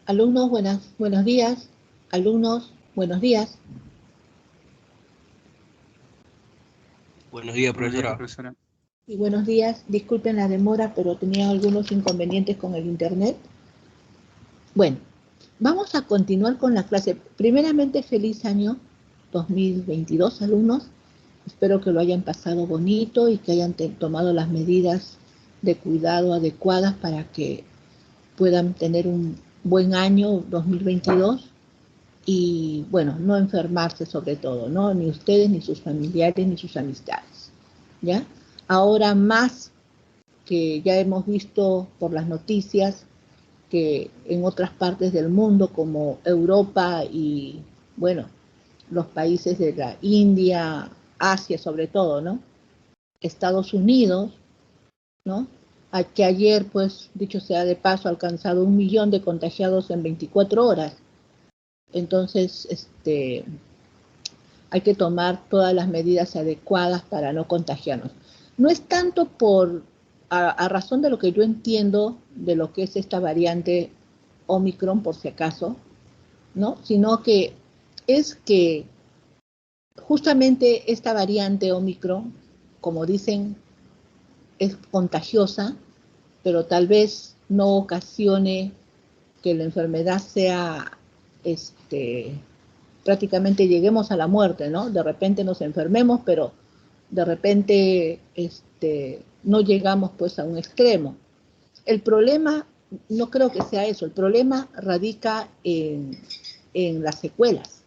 Alumnos, buenos días. Alumnos, buenos días. Buenos días, Buenos días, profesora. profesora. Y buenos días. Disculpen la demora, pero tenía algunos inconvenientes con el internet. Bueno, vamos a continuar con la clase. Primeramente, feliz año 2022, alumnos. Espero que lo hayan pasado bonito y que hayan tomado las medidas de cuidado adecuadas para que puedan tener un buen año 2022 y, bueno, no enfermarse sobre todo, ¿no? Ni ustedes, ni sus familiares, ni sus amistades, ¿ya? Ahora más que ya hemos visto por las noticias que en otras partes del mundo como Europa y, bueno, los países de la India, Asia sobre todo, ¿no? Estados Unidos, ¿no? Que ayer, pues, dicho sea de paso, ha alcanzado 1 millón de contagiados en 24 horas. Entonces, hay que tomar todas las medidas adecuadas para no contagiarnos. No es tanto a razón de lo que yo entiendo de lo que es esta variante Omicron, por si acaso, ¿no? Sino que es que justamente esta variante Omicron, como dicen, es contagiosa, pero tal vez no ocasione que la enfermedad sea, prácticamente lleguemos a la muerte, ¿no? De repente nos enfermemos, pero de repente no llegamos pues a un extremo. El problema, no creo que sea eso, el problema radica en las secuelas.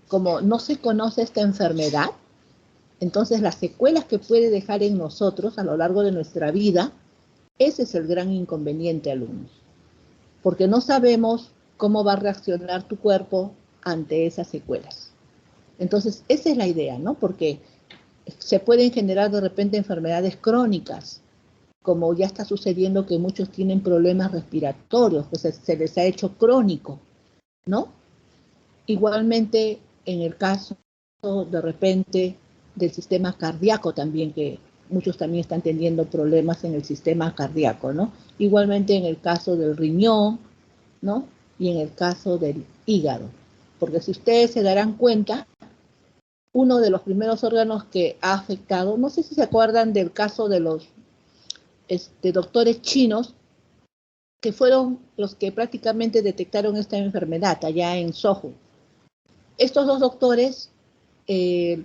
Como no se conoce esta enfermedad, entonces las secuelas que puede dejar en nosotros a lo largo de nuestra vida, ese es el gran inconveniente, alumnos. Porque no sabemos cómo va a reaccionar tu cuerpo ante esas secuelas. Entonces, esa es la idea, ¿no? Porque se pueden generar de repente enfermedades crónicas, como ya está sucediendo que muchos tienen problemas respiratorios, pues se les ha hecho crónico, ¿no? Igualmente, en el caso de repente del sistema cardíaco también, que muchos también están teniendo problemas en el sistema cardíaco, ¿no? Igualmente en el caso del riñón, ¿no? Y en el caso del hígado. Porque si ustedes se darán cuenta, uno de los primeros órganos que ha afectado, no sé si se acuerdan del caso de los doctores chinos, que fueron los que prácticamente detectaron esta enfermedad allá en Sohu. Estos dos doctores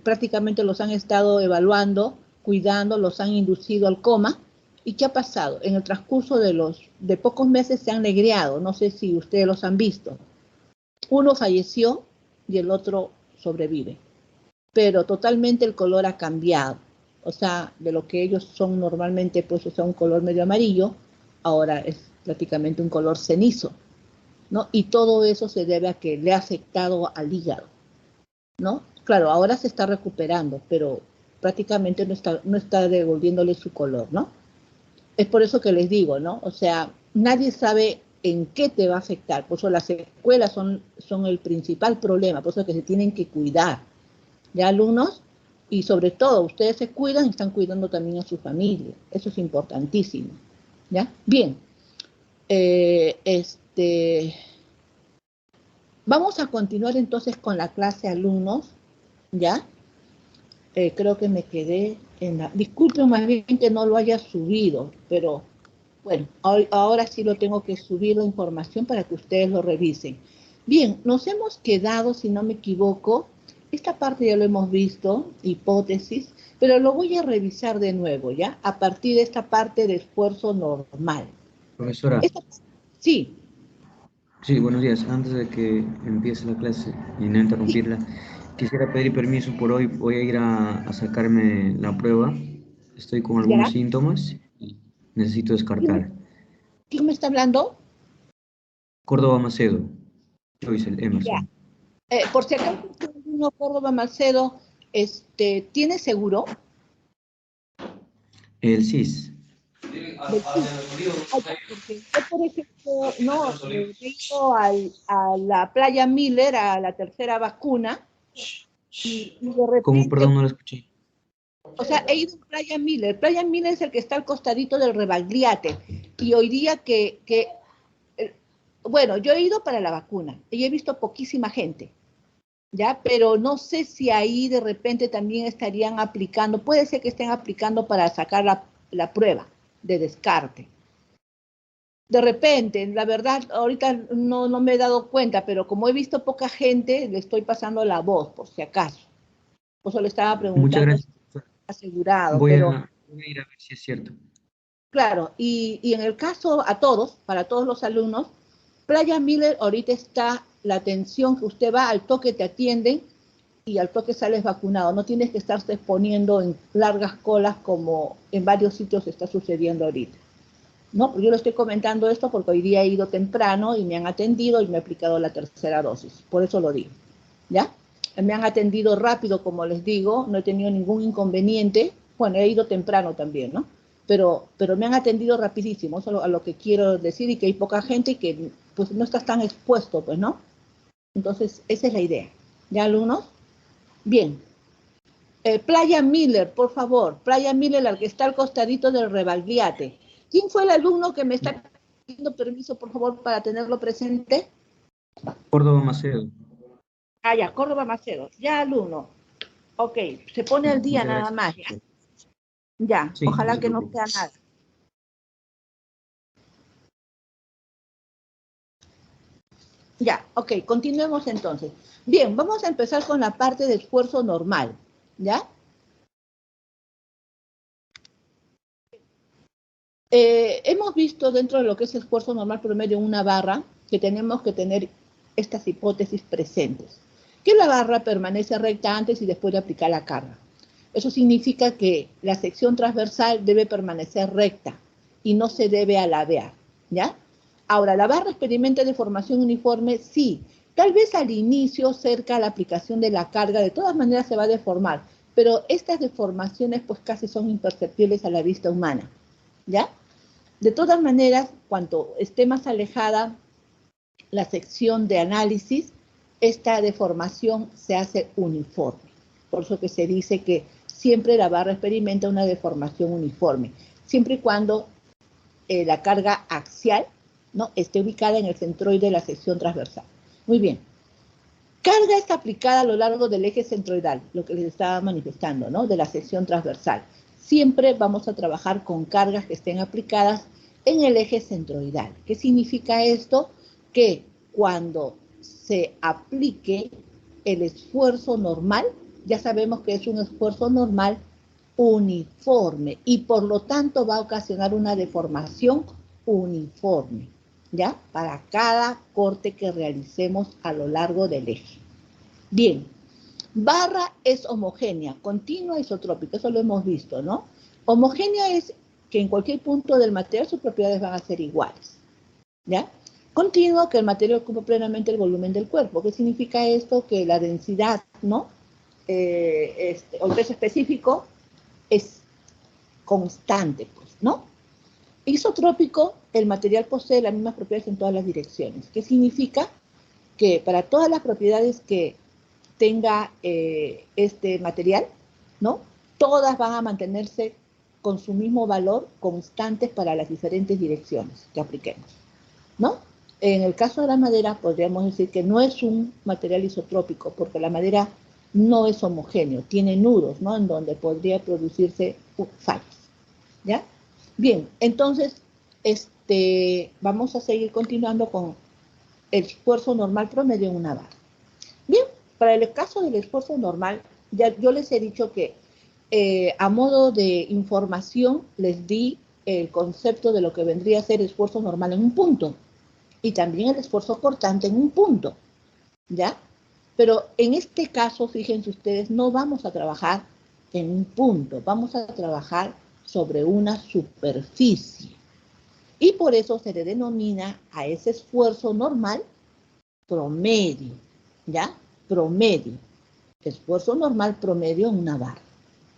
prácticamente los han estado evaluando, cuidando, los han inducido al coma. ¿Y qué ha pasado? En el transcurso de pocos meses se han negreado, no sé si ustedes los han visto. Uno falleció y el otro sobrevive, pero totalmente el color ha cambiado. O sea, de lo que ellos son normalmente, pues, o sea, un color medio amarillo, ahora es prácticamente un color cenizo, ¿no? Y todo eso se debe a que le ha afectado al hígado, ¿no? Claro, ahora se está recuperando, pero prácticamente no está devolviéndole su color, ¿no? Es por eso que les digo, ¿no? O sea, nadie sabe en qué te va a afectar, por eso las secuelas son el principal problema, por eso que se tienen que cuidar, ¿ya, alumnos? Y sobre todo, ustedes se cuidan y están cuidando también a su familia, eso es importantísimo, ¿ya? Bien, vamos a continuar entonces con la clase, alumnos, ¿ya? Creo que me quedé en la... Disculpen más bien que no lo haya subido, pero bueno, ahora sí lo tengo que subir la información para que ustedes lo revisen. Bien, nos hemos quedado, si no me equivoco, esta parte ya lo hemos visto, hipótesis, pero lo voy a revisar de nuevo, ¿ya? A partir de esta parte de esfuerzo normal. Profesora, Sí. sí, buenos días. Antes de que empiece la clase y no interrumpirla, quisiera pedir permiso por hoy. Voy a ir a sacarme la prueba. Estoy con algunos ¿Ya? síntomas y necesito descartar. ¿Quién me está hablando? Córdoba Macedo, Joyce, el Ya. Emerson. Por si acaso, uno Córdoba Macedo, ¿tiene seguro? El CIS. Porque yo, por ejemplo, no, he ido a la Playa Miller, a la tercera vacuna, y de ¿Cómo? repente, Perdón, no lo escuché. o sea, he ido a Playa Miller. Playa Miller es el que está al costadito del Rebagliate. Y hoy día bueno, yo he ido para la vacuna y he visto poquísima gente, ¿ya? Pero no sé si ahí de repente también estarían aplicando, puede ser que estén aplicando para sacar la prueba de descarte. De repente, la verdad, ahorita no me he dado cuenta, pero como he visto poca gente, le estoy pasando la voz, por si acaso. Por eso le estaba Muchas preguntando si gracias, profesor. está asegurado, Voy pero a ir a ver si es cierto. claro, y en el caso a todos, para todos los alumnos, Playa Miller ahorita está la atención que usted va, al toque te atienden y al toque sales vacunado. No tienes que estarse exponiendo en largas colas como en varios sitios está sucediendo ahorita. No, yo le estoy comentando esto porque hoy día he ido temprano y me han atendido y me he aplicado la tercera dosis. Por eso lo digo, ¿ya? Me han atendido rápido, como les digo, no he tenido ningún inconveniente. Bueno, he ido temprano también, ¿no? Pero me han atendido rapidísimo, eso es a lo que quiero decir, y que hay poca gente y que pues no estás tan expuesto, pues, ¿no? Entonces, esa es la idea. ¿Ya, alumnos? Bien. Playa Miller, por favor. Playa Miller, al que está al costadito del Rebalviate. ¿Quién fue el alumno que me está pidiendo permiso, por favor, para tenerlo presente? Córdoba Macedo. Ah, ya, Córdoba Macedo. Ya, alumno. Ok, se pone al día Muchas nada gracias. más, ¿ya? Ya, Sí, no ojalá se que no preocupe. sea nada. Ya, ok, continuemos entonces. Bien, vamos a empezar con la parte de esfuerzo normal, ¿ya? Hemos visto dentro de lo que es esfuerzo normal promedio una barra que tenemos que tener estas hipótesis presentes. Que la barra permanece recta antes y después de aplicar la carga. Eso significa que la sección transversal debe permanecer recta y no se debe alabear, ¿ya? Ahora, la barra experimenta deformación uniforme, sí. Tal vez al inicio, cerca a la aplicación de la carga, de todas maneras se va a deformar, pero estas deformaciones pues casi son imperceptibles a la vista humana, ¿ya? De todas maneras, cuanto esté más alejada la sección de análisis, esta deformación se hace uniforme. Por eso que se dice que siempre la barra experimenta una deformación uniforme, siempre y cuando la carga axial, ¿no?, esté ubicada en el centroide de la sección transversal. Muy bien. Carga está aplicada a lo largo del eje centroidal, lo que les estaba manifestando, ¿no?, de la sección transversal. Siempre vamos a trabajar con cargas que estén aplicadas en el eje centroidal. ¿Qué significa esto? Que cuando se aplique el esfuerzo normal, ya sabemos que es un esfuerzo normal uniforme y por lo tanto va a ocasionar una deformación uniforme, ¿ya? Para cada corte que realicemos a lo largo del eje. Bien, barra es homogénea, continua, isotrópica, eso lo hemos visto, ¿no? Homogénea es que en cualquier punto del material sus propiedades van a ser iguales, ¿ya? Continua, que el material ocupa plenamente el volumen del cuerpo. ¿Qué significa esto? Que la densidad, ¿no?, o el peso específico es constante, pues, ¿no? Isotrópico, el material posee las mismas propiedades en todas las direcciones. ¿Qué significa? Que para todas las propiedades que tenga este material, ¿no?, todas van a mantenerse con su mismo valor constantes para las diferentes direcciones que apliquemos, ¿no? En el caso de la madera, podríamos decir que no es un material isotrópico, porque la madera no es homogéneo, tiene nudos, ¿no?, en donde podría producirse fallas, ¿ya? Bien, entonces, vamos a seguir continuando con el esfuerzo normal promedio en una barra. Bien, para el caso del esfuerzo normal, ya yo les he dicho que a modo de información les di el concepto de lo que vendría a ser esfuerzo normal en un punto y también el esfuerzo cortante en un punto, ¿ya? Pero en este caso, fíjense ustedes, no vamos a trabajar en un punto, vamos a trabajar sobre una superficie. Y por eso se le denomina a ese esfuerzo normal promedio, ¿ya? Promedio. Esfuerzo normal promedio en una barra.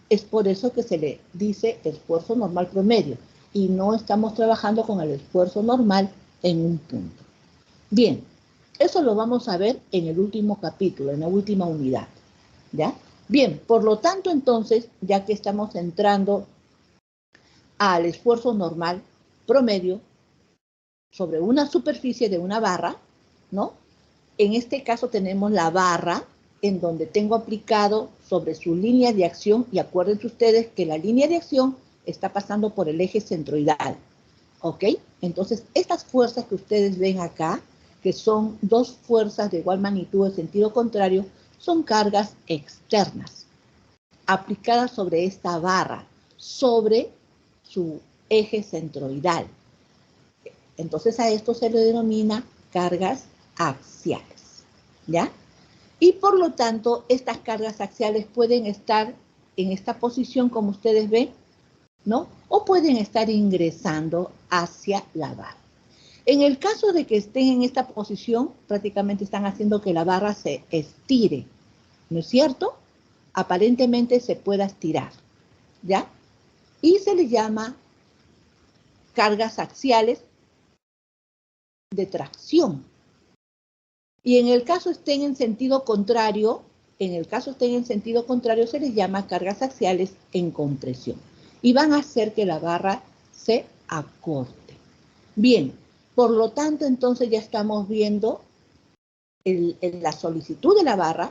Es por eso que se le dice esfuerzo normal promedio y no estamos trabajando con el esfuerzo normal en un punto. Bien, eso lo vamos a ver en el último capítulo, en la última unidad, ¿ya? Bien, por lo tanto, entonces, ya que estamos entrando al esfuerzo normal promedio, sobre una superficie de una barra, ¿no? En este caso tenemos la barra en donde tengo aplicado sobre su línea de acción, y acuérdense ustedes que la línea de acción está pasando por el eje centroidal, ¿ok? Entonces, estas fuerzas que ustedes ven acá, que son dos fuerzas de igual magnitud en sentido contrario, son cargas externas, aplicadas sobre esta barra, sobre su eje centroidal. Entonces, a esto se le denomina cargas axiales, ¿ya? Y por lo tanto, estas cargas axiales pueden estar en esta posición, como ustedes ven, ¿no? O pueden estar ingresando hacia la barra. En el caso de que estén en esta posición, prácticamente están haciendo que la barra se estire, ¿no es cierto? Aparentemente se pueda estirar, ¿ya? Y se le llama cargas axiales de tracción. Y en el caso estén en sentido contrario, se les llama cargas axiales en compresión. Y van a hacer que la barra se acorte. Bien, por lo tanto, entonces ya estamos viendo la solicitud de la barra,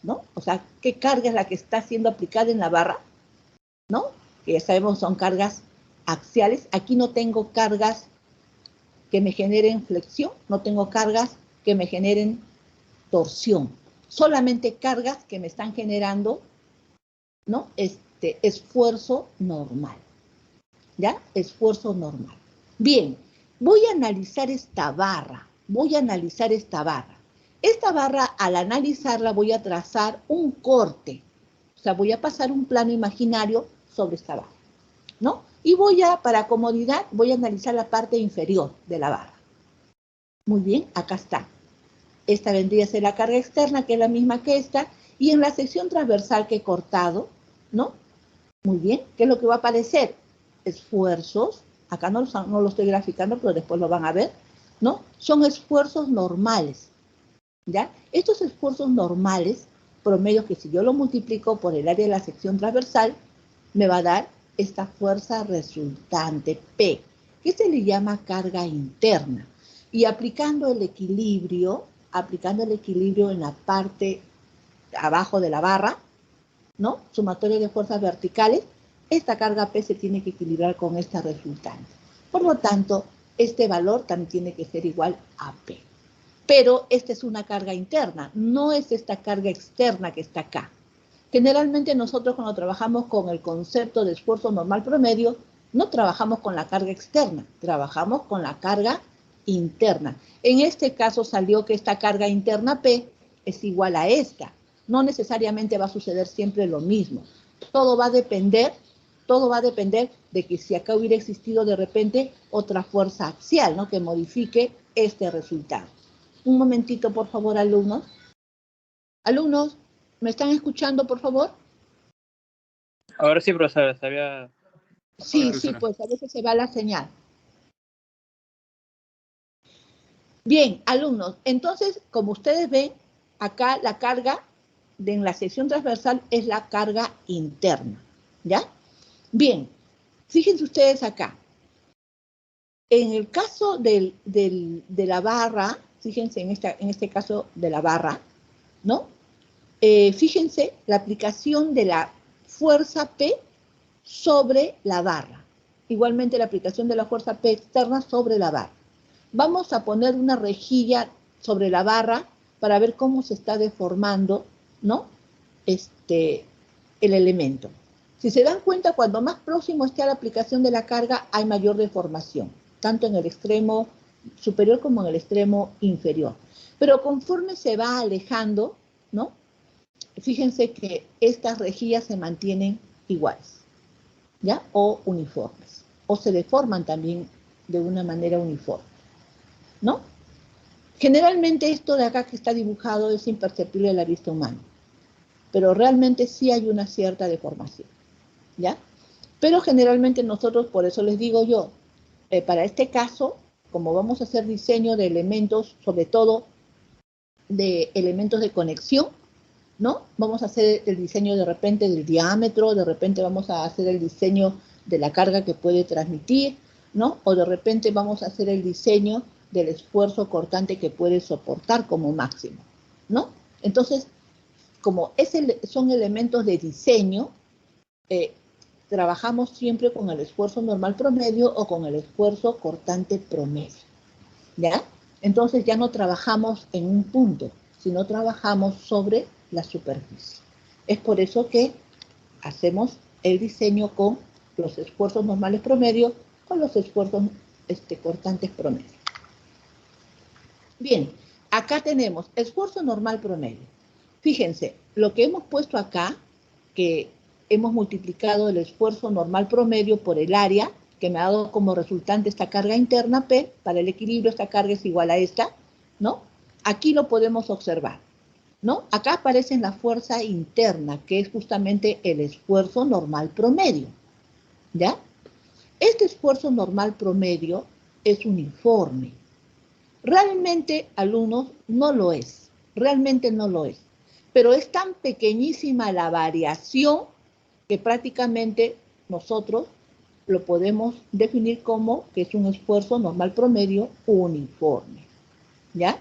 ¿no? O sea, qué carga es la que está siendo aplicada en la barra, ¿no? Que ya sabemos son cargas axiales. Aquí no tengo cargas que me generen flexión, no tengo cargas que me generen torsión, solamente cargas que me están generando, ¿no? Esfuerzo normal, ¿ya? Esfuerzo normal. Bien, voy a analizar esta barra, Esta barra, al analizarla, voy a trazar un corte, o sea, voy a pasar un plano imaginario sobre esta barra, ¿no? Y para comodidad, voy a analizar la parte inferior de la barra. Muy bien, acá está. Esta vendría a ser la carga externa, que es la misma que esta, y en la sección transversal que he cortado, ¿no? Muy bien, ¿qué es lo que va a aparecer? Esfuerzos, acá no lo estoy graficando, pero después lo van a ver, ¿no? Son esfuerzos normales, ¿ya? Estos esfuerzos normales, promedio que si yo lo multiplico por el área de la sección transversal, me va a dar esta fuerza resultante, P, que se le llama carga interna. Y aplicando el equilibrio en la parte abajo de la barra, ¿no? Sumatoria de fuerzas verticales, esta carga P se tiene que equilibrar con esta resultante. Por lo tanto, este valor también tiene que ser igual a P. Pero esta es una carga interna, no es esta carga externa que está acá. Generalmente nosotros cuando trabajamos con el concepto de esfuerzo normal promedio, no trabajamos con la carga externa, trabajamos con la carga interna. En este caso salió que esta carga interna P es igual a esta. No necesariamente va a suceder siempre lo mismo. Todo va a depender de que si acá hubiera existido de repente otra fuerza axial, ¿no? Que modifique este resultado. Un momentito, por favor, alumnos. Alumnos, ¿me están escuchando, por favor? Ahora sí, profesora, sabía. Sí, pues a veces se va la señal. Bien, alumnos, entonces, como ustedes ven, acá la carga en la sección transversal es la carga interna, ¿ya? Bien, fíjense ustedes acá. En el caso de la barra, fíjense en este caso de la barra, ¿no? Fíjense la aplicación de la fuerza P sobre la barra. Igualmente la aplicación de la fuerza P externa sobre la barra. Vamos a poner una rejilla sobre la barra para ver cómo se está deformando, ¿no? El elemento. Si se dan cuenta, cuando más próximo esté a la aplicación de la carga, hay mayor deformación, tanto en el extremo superior como en el extremo inferior. Pero conforme se va alejando, ¿no? Fíjense que estas rejillas se mantienen iguales, ¿ya? O uniformes. O se deforman también de una manera uniforme, ¿no? Generalmente esto de acá que está dibujado es imperceptible a la vista humana, pero realmente sí hay una cierta deformación, ¿ya? Pero generalmente nosotros, por eso les digo yo, para este caso, como vamos a hacer diseño de elementos, sobre todo de elementos de conexión, ¿no? Vamos a hacer el diseño de repente del diámetro, de repente vamos a hacer el diseño de la carga que puede transmitir, ¿no? O de repente vamos a hacer el diseño del esfuerzo cortante que puede soportar como máximo, ¿no? Entonces, como son elementos de diseño, trabajamos siempre con el esfuerzo normal promedio o con el esfuerzo cortante promedio, ¿ya? Entonces ya no trabajamos en un punto, sino trabajamos sobre la superficie. Es por eso que hacemos el diseño con los esfuerzos normales promedio o los esfuerzos cortantes promedio. Bien, acá tenemos esfuerzo normal promedio. Fíjense, lo que hemos puesto acá, que hemos multiplicado el esfuerzo normal promedio por el área, que me ha dado como resultante esta carga interna P, para el equilibrio esta carga es igual a esta, ¿no? Aquí lo podemos observar, ¿no? Acá aparece la fuerza interna, que es justamente el esfuerzo normal promedio, ¿ya? Este esfuerzo normal promedio es uniforme. Realmente, alumnos, no lo es, realmente no lo es, pero es tan pequeñísima la variación que prácticamente nosotros lo podemos definir como que es un esfuerzo normal promedio uniforme, ¿ya?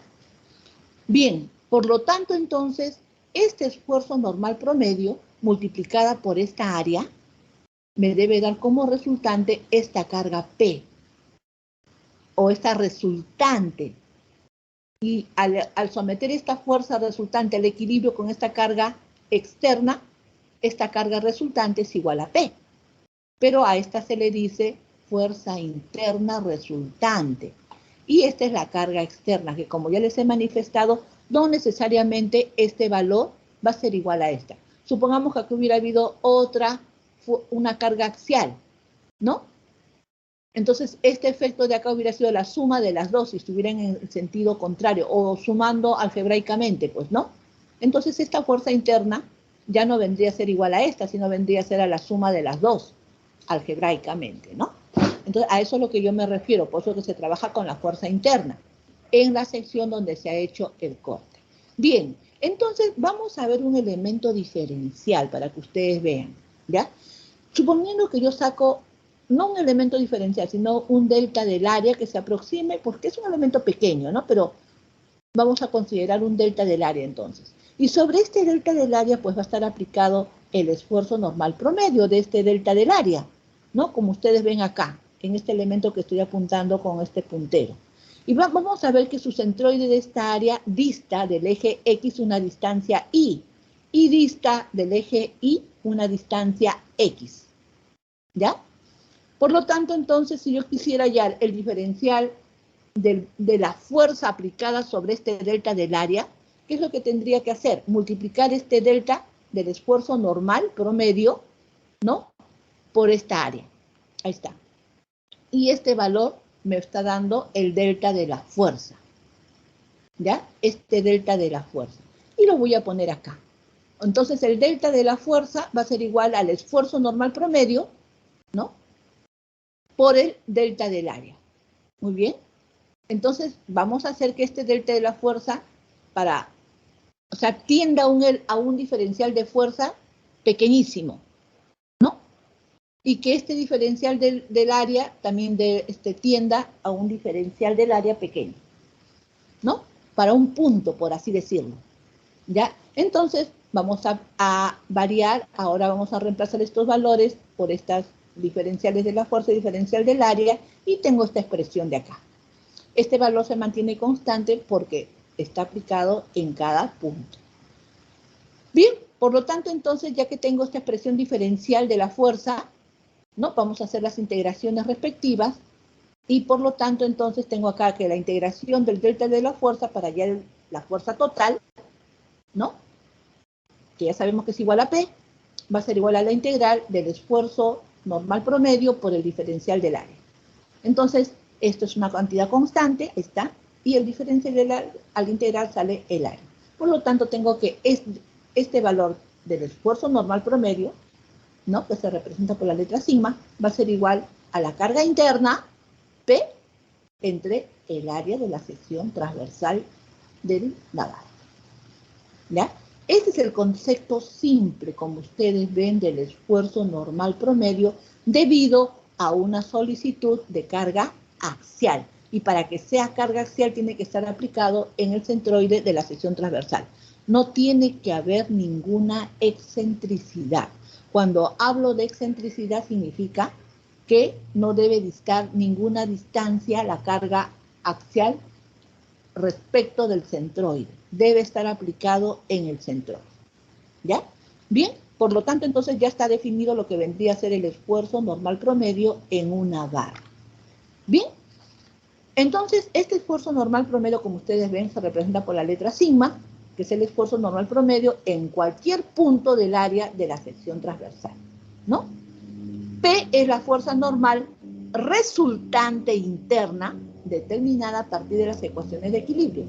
Bien, por lo tanto, entonces, este esfuerzo normal promedio multiplicada por esta área me debe dar como resultante esta carga P, o esta resultante. Y al someter esta fuerza resultante al equilibrio con esta carga externa, esta carga resultante es igual a P. Pero a esta se le dice fuerza interna resultante. Y esta es la carga externa, que como ya les he manifestado, no necesariamente este valor va a ser igual a esta. Supongamos que aquí hubiera habido una carga axial, ¿no? Entonces, este efecto de acá hubiera sido la suma de las dos si estuvieran en el sentido contrario, o sumando algebraicamente, pues, ¿no? Entonces, esta fuerza interna ya no vendría a ser igual a esta, sino vendría a ser a la suma de las dos, algebraicamente, ¿no? Entonces, a eso es lo que yo me refiero, por eso que se trabaja con la fuerza interna, en la sección donde se ha hecho el corte. Bien, entonces, vamos a ver un elemento diferencial para que ustedes vean, ¿ya? Suponiendo que yo saco no un elemento diferencial, sino un delta del área que se aproxime, porque es un elemento pequeño, ¿no? Pero vamos a considerar un delta del área entonces. Y sobre este delta del área, pues va a estar aplicado el esfuerzo normal promedio de este delta del área, ¿no? Como ustedes ven acá, en este elemento que estoy apuntando con este puntero. Y vamos a ver que su centroide de esta área dista del eje X una distancia Y, y dista del eje Y una distancia X, ¿ya? Por lo tanto, entonces, si yo quisiera hallar el diferencial de la fuerza aplicada sobre este delta del área, ¿qué es lo que tendría que hacer? Multiplicar este delta del esfuerzo normal promedio, ¿no? Por esta área. Ahí está. Y este valor me está dando el delta de la fuerza, ¿ya? Este delta de la fuerza. Y lo voy a poner acá. Entonces, el delta de la fuerza va a ser igual al esfuerzo normal promedio, ¿no? Por el delta del área. Muy bien. Entonces, vamos a hacer que este delta de la fuerza tienda a un diferencial de fuerza pequeñísimo, ¿no? Y que este diferencial del área también tienda a un diferencial del área pequeño, ¿no? Para un punto, por así decirlo, ¿ya? Entonces, vamos a variar, ahora vamos a reemplazar estos valores por estas diferenciales de la fuerza y diferencial del área, y tengo esta expresión de acá. Este valor se mantiene constante porque está aplicado en cada punto. Bien, por lo tanto, entonces, ya que tengo esta expresión diferencial de la fuerza, ¿no? Vamos a hacer las integraciones respectivas, y por lo tanto, entonces, tengo acá que la integración del delta de la fuerza para hallar la fuerza total, ¿no? Que ya sabemos que es igual a P, va a ser igual a la integral del esfuerzo normal promedio por el diferencial del área. Entonces, esto es una cantidad constante, está, y el diferencial del área, al integral sale el área. Por lo tanto, tengo que este valor del esfuerzo normal promedio, ¿no? Que se representa por la letra sigma, va a ser igual a la carga interna, P, entre el área de la sección transversal del nadar. ¿Ya? Este es el concepto simple, como ustedes ven, del esfuerzo normal promedio debido a una solicitud de carga axial. Y para que sea carga axial tiene que estar aplicado en el centroide de la sección transversal. No tiene que haber ninguna excentricidad. Cuando hablo de excentricidad significa que no debe distar ninguna distancia la carga axial respecto del centroide. Debe estar aplicado en el centroide. ¿Ya? Bien, por lo tanto, entonces ya está definido lo que vendría a ser el esfuerzo normal promedio en una barra. Bien, entonces este esfuerzo normal promedio, como ustedes ven, se representa por la letra sigma, que es el esfuerzo normal promedio en cualquier punto del área de la sección transversal, ¿no? P es la fuerza normal resultante interna determinada a partir de las ecuaciones de equilibrio.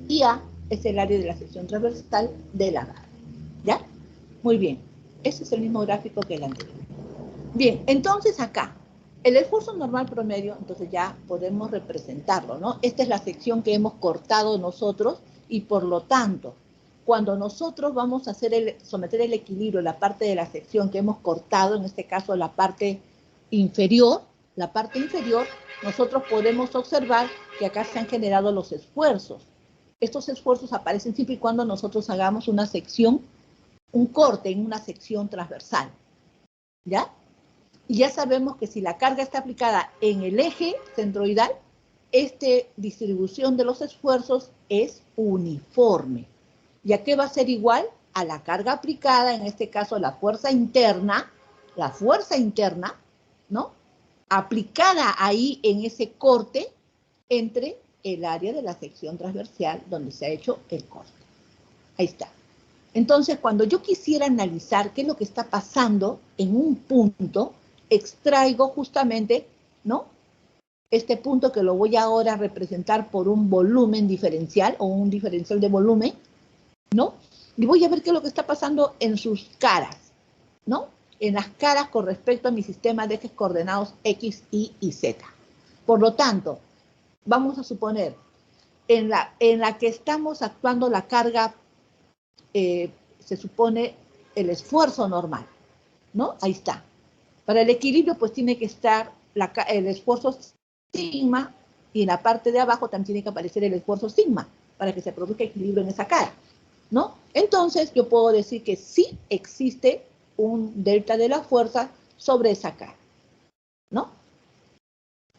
Y A es el área de la sección transversal de la barra. ¿Ya? Muy bien. Ese es el mismo gráfico que el anterior. Bien, entonces acá, el esfuerzo normal promedio, entonces ya podemos representarlo, ¿no? Esta es la sección que hemos cortado nosotros y por lo tanto, cuando nosotros vamos a hacer someter el equilibrio, la parte de la sección que hemos cortado, en este caso la parte inferior, nosotros podemos observar que acá se han generado los esfuerzos. Estos esfuerzos aparecen siempre y cuando nosotros hagamos una sección, un corte en una sección transversal, ¿ya? Y ya sabemos que si la carga está aplicada en el eje centroidal, esta distribución de los esfuerzos es uniforme. ¿Y a qué va a ser igual? A la carga aplicada, en este caso la fuerza interna, ¿no? Aplicada ahí en ese corte entre el área de la sección transversal donde se ha hecho el corte. Ahí está. Entonces, cuando yo quisiera analizar qué es lo que está pasando en un punto, extraigo justamente, ¿no? Este punto que lo voy ahora a representar por un volumen diferencial o un diferencial de volumen, ¿no? Y voy a ver qué es lo que está pasando en sus caras, ¿no? En las caras con respecto a mi sistema de ejes coordenados X, Y y Z. Por lo tanto, vamos a suponer, en la que estamos actuando la carga, se supone el esfuerzo normal, ¿no? Ahí está. Para el equilibrio, pues tiene que estar el esfuerzo sigma y en la parte de abajo también tiene que aparecer el esfuerzo sigma para que se produzca equilibrio en esa cara, ¿no? Entonces, yo puedo decir que sí existe un delta de la fuerza sobre esa cara, ¿no?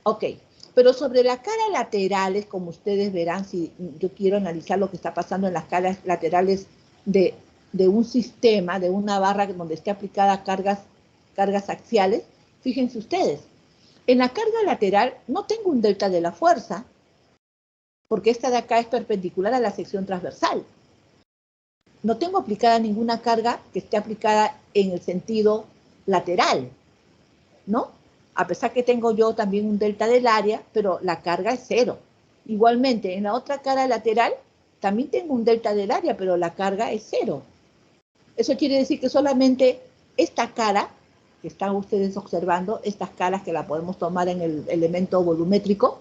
Ok, pero sobre las caras laterales, como ustedes verán, si yo quiero analizar lo que está pasando en las caras laterales de un sistema, de una barra donde esté aplicada cargas axiales, fíjense ustedes, en la carga lateral no tengo un delta de la fuerza, porque esta de acá es perpendicular a la sección transversal. No tengo aplicada ninguna carga que esté aplicada en el sentido lateral, ¿no? A pesar que tengo yo también un delta del área, pero la carga es cero. Igualmente, en la otra cara lateral, también tengo un delta del área, pero la carga es cero. Eso quiere decir que solamente esta cara, que están ustedes observando, estas caras que la podemos tomar en el elemento volumétrico,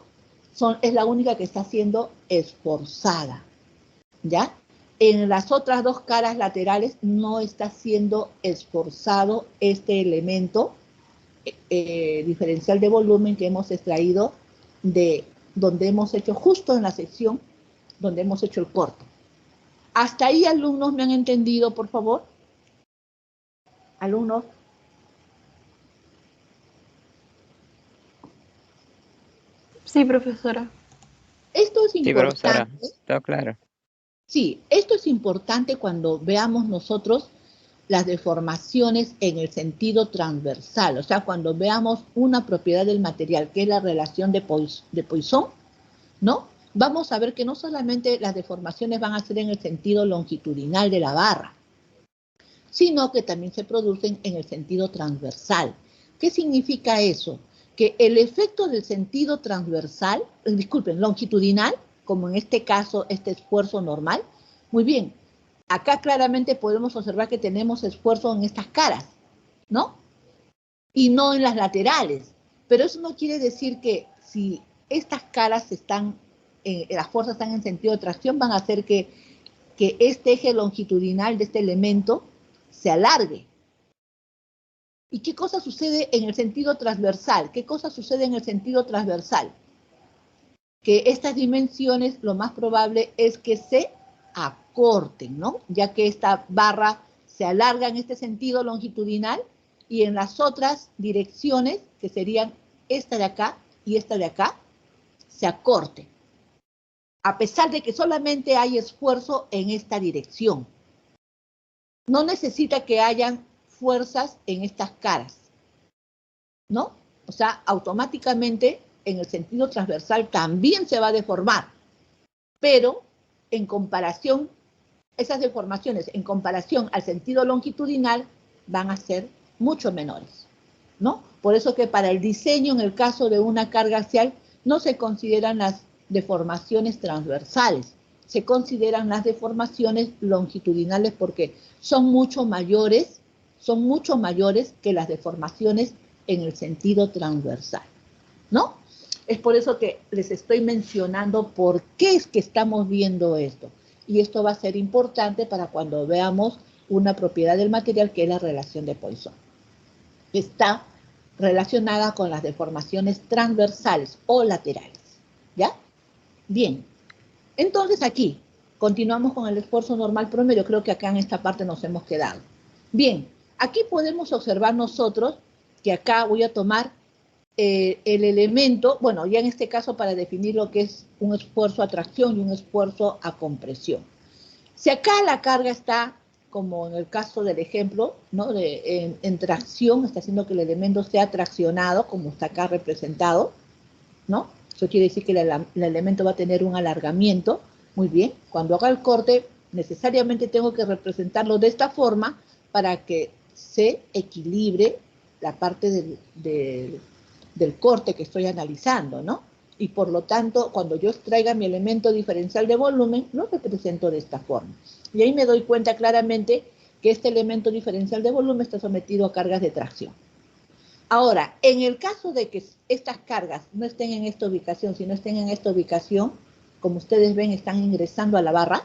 es la única que está siendo esforzada, ¿ya? En las otras dos caras laterales no está siendo esforzado este elemento diferencial de volumen que hemos extraído de donde hemos hecho justo en la sección donde hemos hecho el corte. ¿Hasta ahí, alumnos, me han entendido, por favor? Alumnos. Sí, profesora. Esto es importante. Sí, profesora, está claro. Sí, esto es importante cuando veamos nosotros las deformaciones en el sentido transversal, o sea, cuando veamos una propiedad del material, que es la relación de Poisson, ¿no? Vamos a ver que no solamente las deformaciones van a ser en el sentido longitudinal de la barra, sino que también se producen en el sentido transversal. ¿Qué significa eso? Que el efecto del sentido transversal, longitudinal, como en este caso, este esfuerzo normal, muy bien, acá claramente podemos observar que tenemos esfuerzo en estas caras, ¿no? Y no en las laterales. Pero eso no quiere decir que si estas caras las fuerzas están en sentido de tracción, van a hacer que este eje longitudinal de este elemento se alargue. ¿Y qué cosa sucede en el sentido transversal? ¿Qué cosa sucede en el sentido transversal? Que estas dimensiones lo más probable es que se acorten, ¿no? Ya que esta barra se alarga en este sentido longitudinal y en las otras direcciones, que serían esta de acá y esta de acá, se acorte. A pesar de que solamente hay esfuerzo en esta dirección. No necesita que hayan fuerzas en estas caras, ¿no? O sea, automáticamente en el sentido transversal también se va a deformar, pero en comparación, esas deformaciones en comparación al sentido longitudinal van a ser mucho menores, ¿no? Por eso que para el diseño, en el caso de una carga axial, no se consideran las deformaciones transversales, se consideran las deformaciones longitudinales porque son mucho mayores que las deformaciones en el sentido transversal, ¿no? Es por eso que les estoy mencionando por qué es que estamos viendo esto. Y esto va a ser importante para cuando veamos una propiedad del material, que es la relación de Poisson. Está relacionada con las deformaciones transversales o laterales, ¿ya? Bien, entonces aquí continuamos con el esfuerzo normal promedio. Creo que acá en esta parte nos hemos quedado. Bien, aquí podemos observar nosotros que acá voy a tomar el elemento, bueno, ya en este caso para definir lo que es un esfuerzo a tracción y un esfuerzo a compresión. Si acá la carga está, como en el caso del ejemplo, ¿no? En tracción, está haciendo que el elemento sea traccionado, como está acá representado, ¿no? Eso quiere decir que el elemento va a tener un alargamiento. Muy bien, cuando haga el corte, necesariamente tengo que representarlo de esta forma para que se equilibre la parte del corte que estoy analizando, ¿no? Y por lo tanto, cuando yo extraiga mi elemento diferencial de volumen, lo represento de esta forma. Y ahí me doy cuenta claramente que este elemento diferencial de volumen está sometido a cargas de tracción. Ahora, en el caso de que estas cargas no estén en esta ubicación, si no estén en esta ubicación, como ustedes ven, están ingresando a la barra.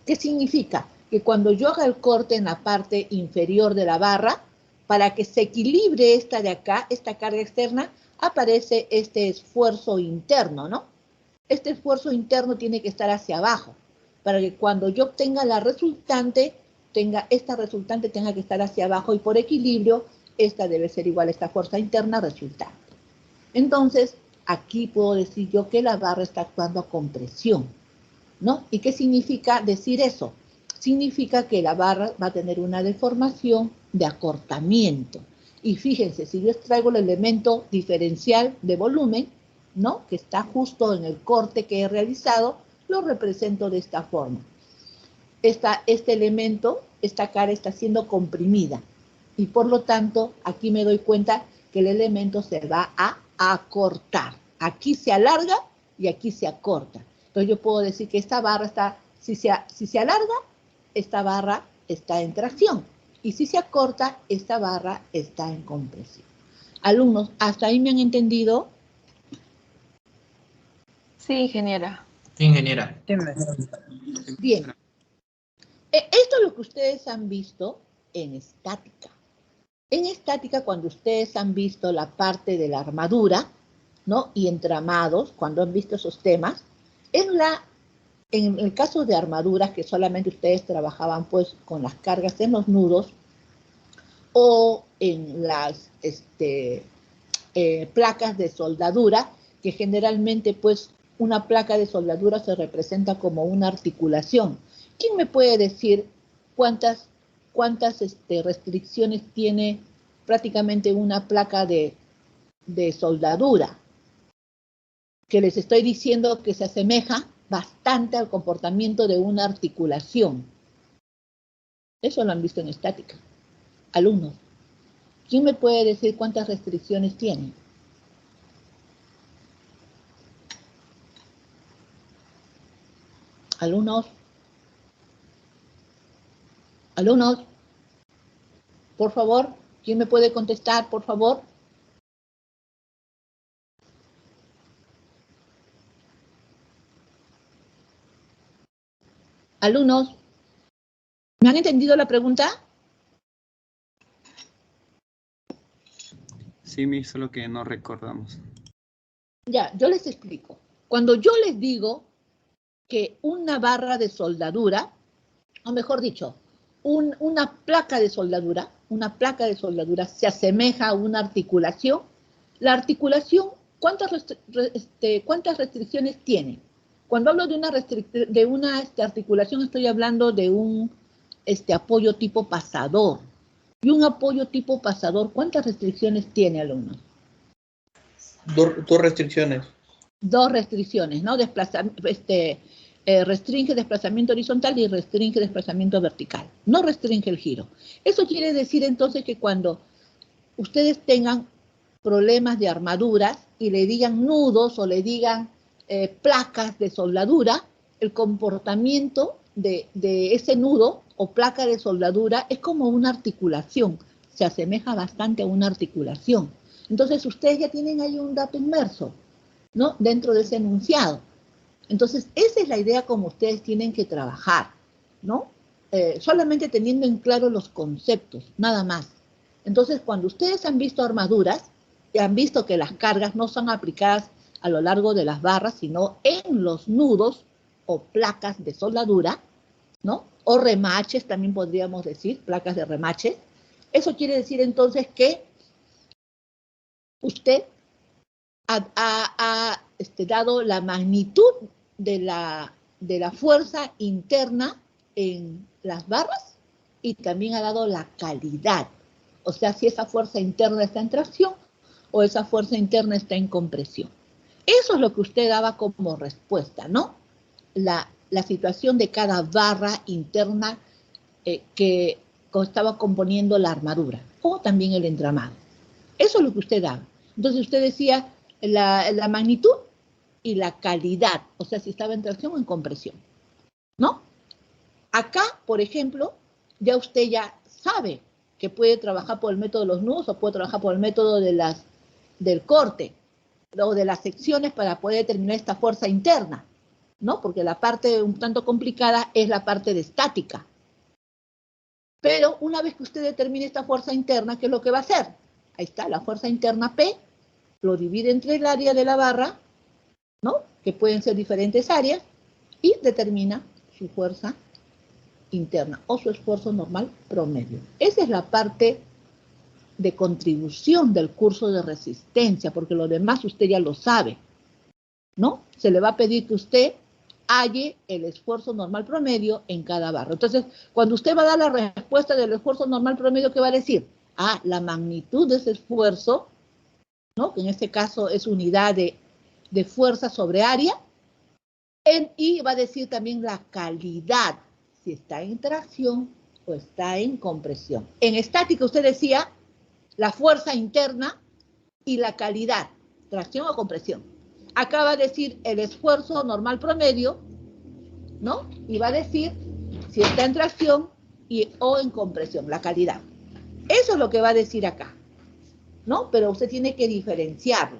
¿Qué significa? Que cuando yo haga el corte en la parte inferior de la barra, para que se equilibre esta de acá, esta carga externa, aparece este esfuerzo interno, ¿no? Este esfuerzo interno tiene que estar hacia abajo, para que cuando yo obtenga la resultante, esta resultante tenga que estar hacia abajo y por equilibrio, esta debe ser igual a esta fuerza interna resultante. Entonces, aquí puedo decir yo que la barra está actuando a compresión, ¿no? ¿Y qué significa decir eso? Significa que la barra va a tener una deformación de acortamiento. Y fíjense, si yo extraigo el elemento diferencial de volumen, ¿no? Que está justo en el corte que he realizado, lo represento de esta forma. Este elemento, esta cara está siendo comprimida. Y por lo tanto, aquí me doy cuenta que el elemento se va a acortar. Aquí se alarga y aquí se acorta. Entonces yo puedo decir que esta barra está, si se alarga, esta barra está en tracción. Y si se acorta, esta barra está en compresión. Alumnos, ¿hasta ahí me han entendido? Sí, ingeniera. Ingeniera. Bien. Esto es lo que ustedes han visto en estática. En estática, cuando ustedes han visto la parte de la armadura, ¿no? Y entramados, cuando han visto esos temas, en el caso de armaduras, que solamente ustedes trabajaban pues con las cargas en los nudos, o en las placas de soldadura, que generalmente pues una placa de soldadura se representa como una articulación. ¿Quién me puede decir cuántas restricciones tiene prácticamente una placa de soldadura? Que les estoy diciendo que se asemeja bastante al comportamiento de una articulación. Eso lo han visto en estática. Alumnos, ¿quién me puede decir cuántas restricciones tiene? Alumnos, por favor, ¿quién me puede contestar, por favor? Alumnos, ¿me han entendido la pregunta? Sí, mi, solo que no recordamos. Ya, yo les explico. Cuando yo les digo que una barra de soldadura, o mejor dicho, una placa de soldadura se asemeja a una articulación. La articulación, ¿cuántas restricciones tiene? Cuando hablo de una articulación, estoy hablando de un apoyo tipo pasador. Y un apoyo tipo pasador, ¿cuántas restricciones tiene, alumnos? Dos restricciones. Dos restricciones, ¿no? Restringe desplazamiento horizontal y restringe desplazamiento vertical. No restringe el giro. Eso quiere decir entonces que cuando ustedes tengan problemas de armaduras y le digan nudos o le digan placas de soldadura, el comportamiento de ese nudo o placa de soldadura es como una articulación, se asemeja bastante a una articulación. Entonces ustedes ya tienen ahí un dato inmerso, ¿no? Dentro de ese enunciado. Entonces esa es la idea como ustedes tienen que trabajar, ¿no? Solamente teniendo en claro los conceptos, nada más. Entonces cuando ustedes han visto armaduras, han visto que las cargas no son aplicadas a lo largo de las barras, sino en los nudos o placas de soldadura, ¿no? O remaches, también podríamos decir, placas de remache. Eso quiere decir entonces que usted ha dado la magnitud de la fuerza interna en las barras y también ha dado la calidad. O sea, si esa fuerza interna está en tracción o esa fuerza interna está en compresión. Eso es lo que usted daba como respuesta, ¿no? La situación de cada barra interna que estaba componiendo la armadura o también el entramado. Eso es lo que usted daba. Entonces usted decía la magnitud y la calidad, o sea, si estaba en tracción o en compresión, ¿no? Acá, por ejemplo, ya usted ya sabe que puede trabajar por el método de los nudos o puede trabajar por el método del corte o de las secciones para poder determinar esta fuerza interna, ¿no? Porque la parte un tanto complicada es la parte de estática. Pero una vez que usted determine esta fuerza interna, ¿qué es lo que va a hacer? Ahí está, la fuerza interna P, lo divide entre el área de la barra, ¿no? Que pueden ser diferentes áreas, y determina su fuerza interna o su esfuerzo normal promedio. Esa es la parte de contribución del curso de resistencia, porque lo demás usted ya lo sabe, ¿no? Se le va a pedir que usted halle el esfuerzo normal promedio en cada barra. Entonces, cuando usted va a dar la respuesta del esfuerzo normal promedio, ¿qué va a decir? Ah, la magnitud de ese esfuerzo, ¿no? Que en este caso es unidad de fuerza sobre área, y va a decir también la calidad, si está en tracción o está en compresión. En estática usted decía la fuerza interna y la calidad, tracción o compresión. Acá va a decir el esfuerzo normal promedio, ¿no? Y va a decir si está en tracción o en compresión, la calidad. Eso es lo que va a decir acá, ¿no? Pero usted tiene que diferenciarlo,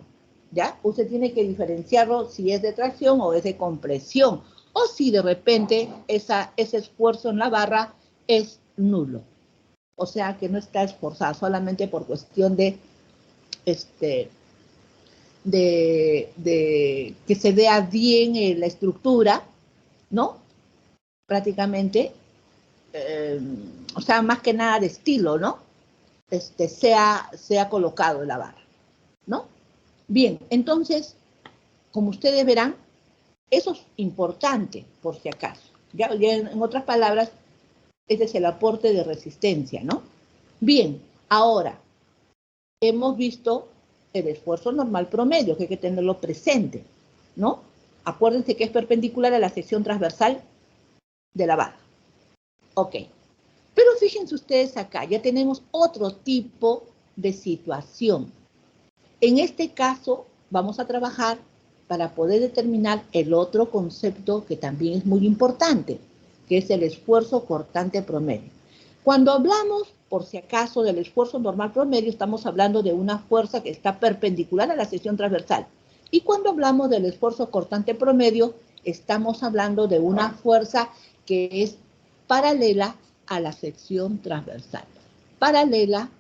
¿ya? Usted tiene que diferenciarlo si es de tracción o es de compresión, o si de repente ese esfuerzo en la barra es nulo. O sea, que no está esforzada solamente por cuestión de que se vea bien la estructura, ¿no? Prácticamente, o sea, más que nada de estilo, ¿no? sea colocado en la barra, ¿no? Bien, entonces, como ustedes verán, eso es importante, por si acaso. Ya en otras palabras, ese es el aporte de resistencia, ¿no? Bien, ahora, hemos visto el esfuerzo normal promedio, que hay que tenerlo presente, ¿no? Acuérdense que es perpendicular a la sección transversal de la barra. Ok. Pero fíjense ustedes acá, ya tenemos otro tipo de situación. En este caso, vamos a trabajar para poder determinar el otro concepto que también es muy importante, que es el esfuerzo cortante promedio. Cuando hablamos, por si acaso, del esfuerzo normal promedio, estamos hablando de una fuerza que está perpendicular a la sección transversal. Y cuando hablamos del esfuerzo cortante promedio, estamos hablando de una fuerza que es paralela a la sección transversal. Paralela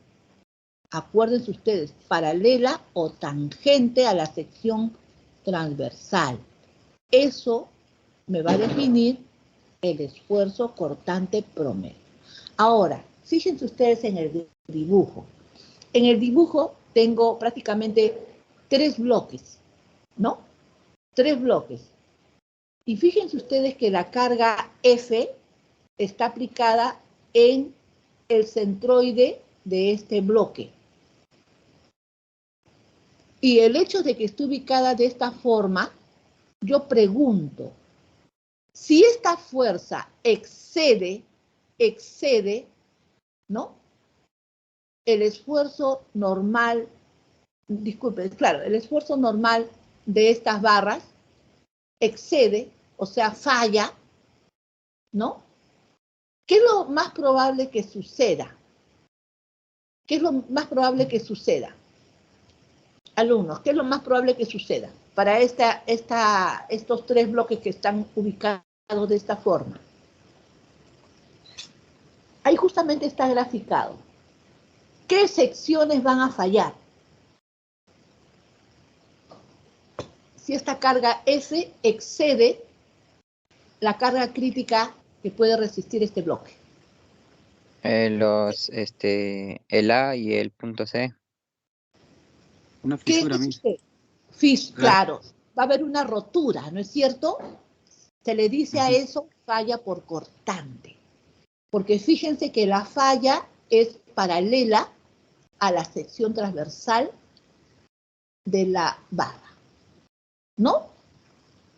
acuérdense ustedes, paralela o tangente a la sección transversal. Eso me va a definir el esfuerzo cortante promedio. Ahora, fíjense ustedes en el dibujo. En el dibujo tengo prácticamente 3 bloques, ¿no? 3 bloques. Y fíjense ustedes que la carga F está aplicada en el centroide de este bloque. Y el hecho de que esté ubicada de esta forma, yo pregunto, si esta fuerza excede, ¿no? El esfuerzo normal, disculpen, claro, el esfuerzo normal de estas barras excede, o sea, falla, ¿no? ¿Qué es lo más probable que suceda? ¿Qué es lo más probable que suceda? Alumnos, ¿qué es lo más probable que suceda para estos 3 bloques que están ubicados de esta forma? Ahí justamente está graficado. ¿Qué secciones van a fallar? Si esta carga S excede la carga crítica que puede resistir este bloque. El A y el punto C. Una ¿Qué fisura, es Miss. usted? Claro, va a haber una rotura, ¿no es cierto? Se le dice a eso falla por cortante. Porque fíjense que la falla es paralela a la sección transversal de la barra, ¿no?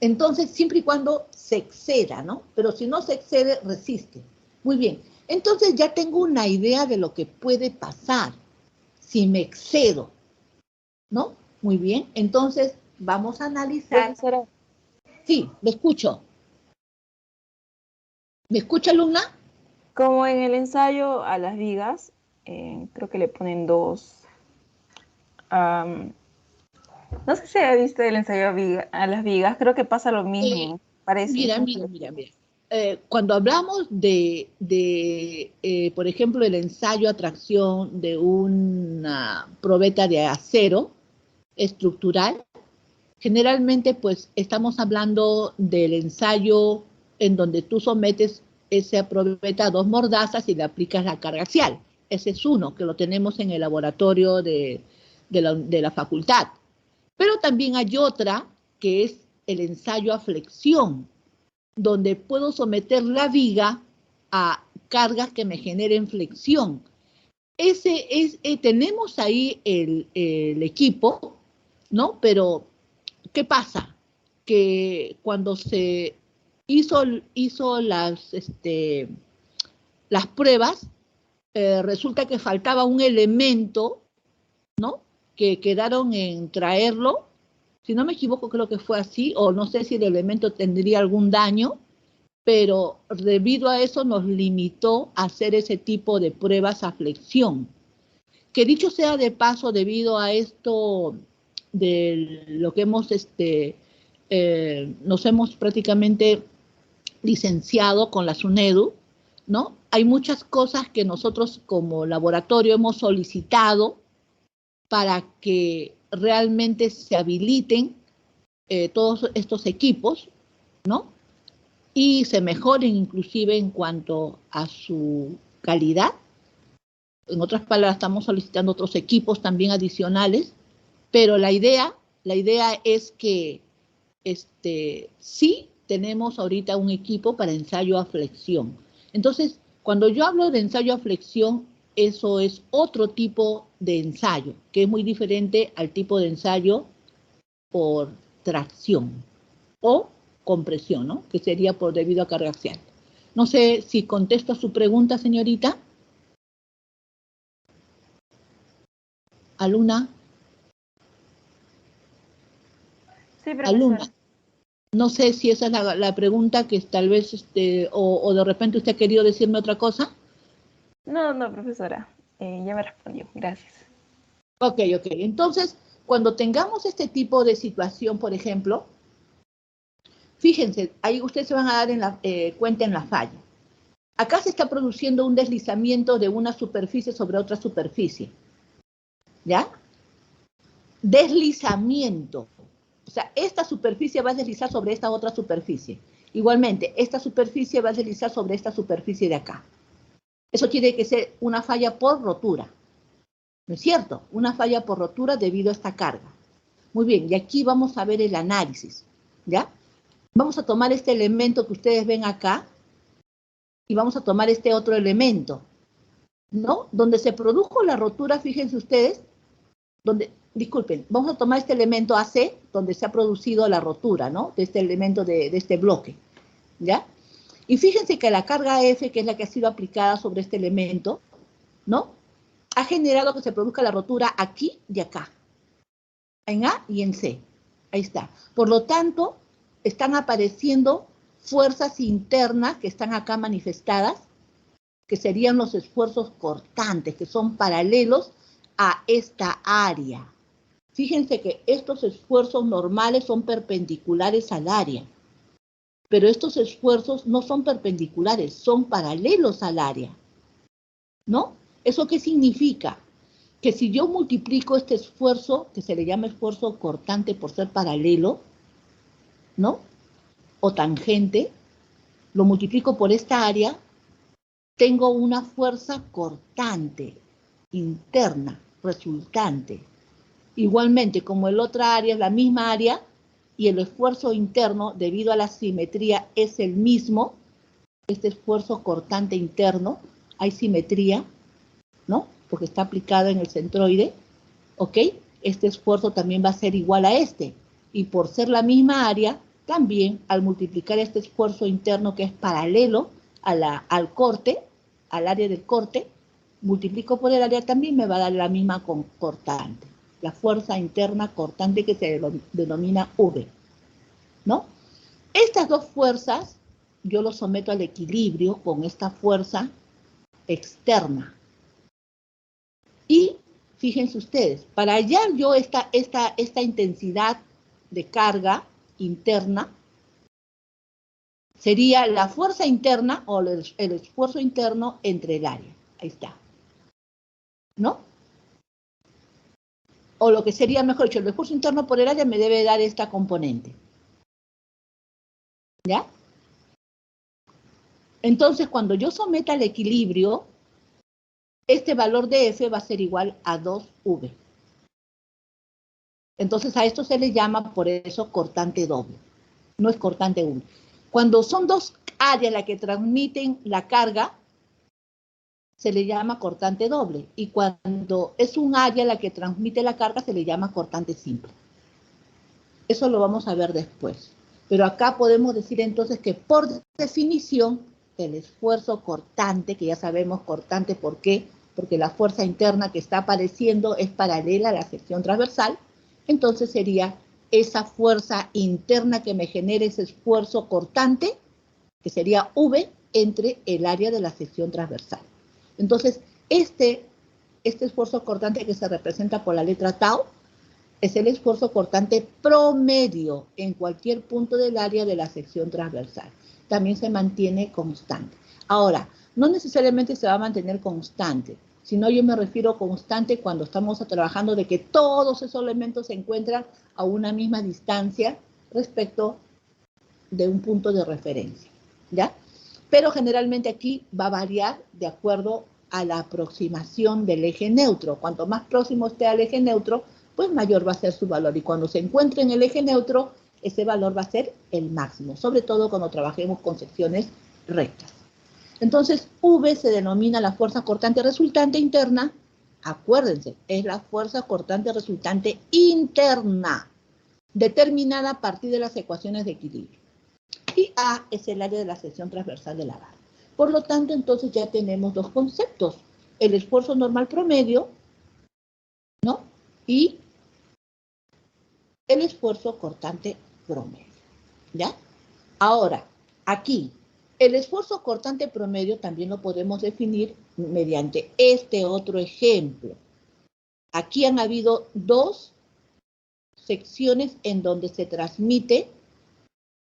Entonces, siempre y cuando se exceda, ¿no? Pero si no se excede, resiste. Muy bien. Entonces ya tengo una idea de lo que puede pasar si me excedo, ¿no? Muy bien. Entonces, vamos a analizar. Profesora, Sí, me escucho. ¿Me escucha, alumna? como en el ensayo a las vigas, creo que le ponen 2. No sé si ha visto el ensayo a las vigas, creo que pasa lo mismo, parece. Mira. Cuando hablamos por ejemplo, el ensayo a tracción de una probeta de acero estructural, generalmente pues estamos hablando del ensayo en donde tú sometes esa probeta a 2 mordazas y le aplicas la carga axial. Ese es uno que lo tenemos en el laboratorio de la facultad. Pero también hay otra que es el ensayo a flexión, donde puedo someter la viga a cargas que me generen flexión. Tenemos ahí el equipo, ¿no? Pero, ¿qué pasa? Que cuando se hizo las pruebas, resulta que faltaba un elemento, ¿no? Que quedaron en traerlo. Si no me equivoco, creo que fue así, o no sé si el elemento tendría algún daño, pero debido a eso nos limitó a hacer ese tipo de pruebas a flexión. Que dicho sea de paso, debido a esto de lo que nos hemos prácticamente licenciado con la SUNEDU, ¿no? Hay muchas cosas que nosotros como laboratorio hemos solicitado para que realmente se habiliten todos estos equipos, ¿no? Y se mejoren inclusive en cuanto a su calidad. En otras palabras, estamos solicitando otros equipos también adicionales, pero la idea es que sí tenemos ahorita un equipo para ensayo a flexión. Entonces, cuando yo hablo de ensayo a flexión, eso es otro tipo de ensayo, que es muy diferente al tipo de ensayo por tracción o compresión, ¿no? Que sería por debido a carga axial. No sé si contesto a su pregunta, señorita. Alumna. Sí, profesora. Alumna. No sé si esa es la pregunta que tal vez, o de repente usted ha querido decirme otra cosa. No, profesora. Ya me respondió. Gracias. Ok. Entonces, cuando tengamos este tipo de situación, por ejemplo, fíjense, ahí ustedes se van a dar cuenta en la falla. Acá se está produciendo un deslizamiento de una superficie sobre otra superficie. ¿Ya? Deslizamiento. O sea, esta superficie va a deslizar sobre esta otra superficie. Igualmente, esta superficie va a deslizar sobre esta superficie de acá. Eso tiene que ser una falla por rotura. ¿No es cierto? Una falla por rotura debido a esta carga. Muy bien, y aquí vamos a ver el análisis. ¿Ya? Vamos a tomar este elemento que ustedes ven acá y vamos a tomar este otro elemento, ¿no? Donde se produjo la rotura, fíjense ustedes, disculpen, vamos a tomar este elemento AC, donde se ha producido la rotura, ¿no? De este elemento, de este bloque, ¿ya? Y fíjense que la carga F, que es la que ha sido aplicada sobre este elemento, ¿no? Ha generado que se produzca la rotura aquí y acá, en A y en C. Ahí está. Por lo tanto, están apareciendo fuerzas internas que están acá manifestadas, que serían los esfuerzos cortantes, que son paralelos a esta área. Fíjense que estos esfuerzos normales son perpendiculares al área, pero estos esfuerzos no son perpendiculares, son paralelos al área, ¿no? ¿Eso qué significa? Que si yo multiplico este esfuerzo, que se le llama esfuerzo cortante por ser paralelo, ¿no? O tangente, lo multiplico por esta área, tengo una fuerza cortante, interna, resultante. Igualmente, como el otra área es la misma área y el esfuerzo interno, debido a la simetría, es el mismo, este esfuerzo cortante interno, hay simetría, ¿no? Porque está aplicado en el centroide, ¿ok? Este esfuerzo también va a ser igual a este. Y por ser la misma área, también al multiplicar este esfuerzo interno que es paralelo al corte, al área del corte, multiplico por el área también me va a dar la misma cortante. La fuerza interna cortante que se denomina V, ¿no? Estas dos fuerzas yo los someto al equilibrio con esta fuerza externa. Y fíjense ustedes, para hallar yo esta intensidad de carga interna, sería la fuerza interna o el esfuerzo interno entre el área. Ahí está. ¿No? O lo que sería, mejor dicho, el esfuerzo interno por el área me debe dar esta componente. ¿Ya? Entonces, cuando yo someta al equilibrio, este valor de F va a ser igual a 2V. Entonces, a esto se le llama, por eso, cortante doble. No es cortante uno. Cuando son dos áreas las que transmiten la carga, se le llama cortante doble. Y cuando es un área la que transmite la carga, se le llama cortante simple. Eso lo vamos a ver después. Pero acá podemos decir entonces que por definición, el esfuerzo cortante, que ya sabemos cortante, ¿por qué? Porque la fuerza interna que está apareciendo es paralela a la sección transversal, entonces sería esa fuerza interna que me genera ese esfuerzo cortante, que sería V, entre el área de la sección transversal. Entonces, este esfuerzo cortante que se representa por la letra tau, es el esfuerzo cortante promedio en cualquier punto del área de la sección transversal. También se mantiene constante. Ahora, no necesariamente se va a mantener constante, sino yo me refiero constante cuando estamos trabajando de que todos esos elementos se encuentran a una misma distancia respecto de un punto de referencia, ¿ya? Pero generalmente aquí va a variar de acuerdo a la aproximación del eje neutro. Cuanto más próximo esté al eje neutro, pues mayor va a ser su valor. Y cuando se encuentre en el eje neutro, ese valor va a ser el máximo, sobre todo cuando trabajemos con secciones rectas. Entonces, V se denomina la fuerza cortante resultante interna. Acuérdense, es la fuerza cortante resultante interna, determinada a partir de las ecuaciones de equilibrio. Y A es el área de la sección transversal de la barra. Por lo tanto, entonces ya tenemos dos conceptos. El esfuerzo normal promedio, ¿no? Y el esfuerzo cortante promedio, ¿ya? Ahora, aquí, el esfuerzo cortante promedio también lo podemos definir mediante este otro ejemplo. Aquí han habido dos secciones en donde se transmite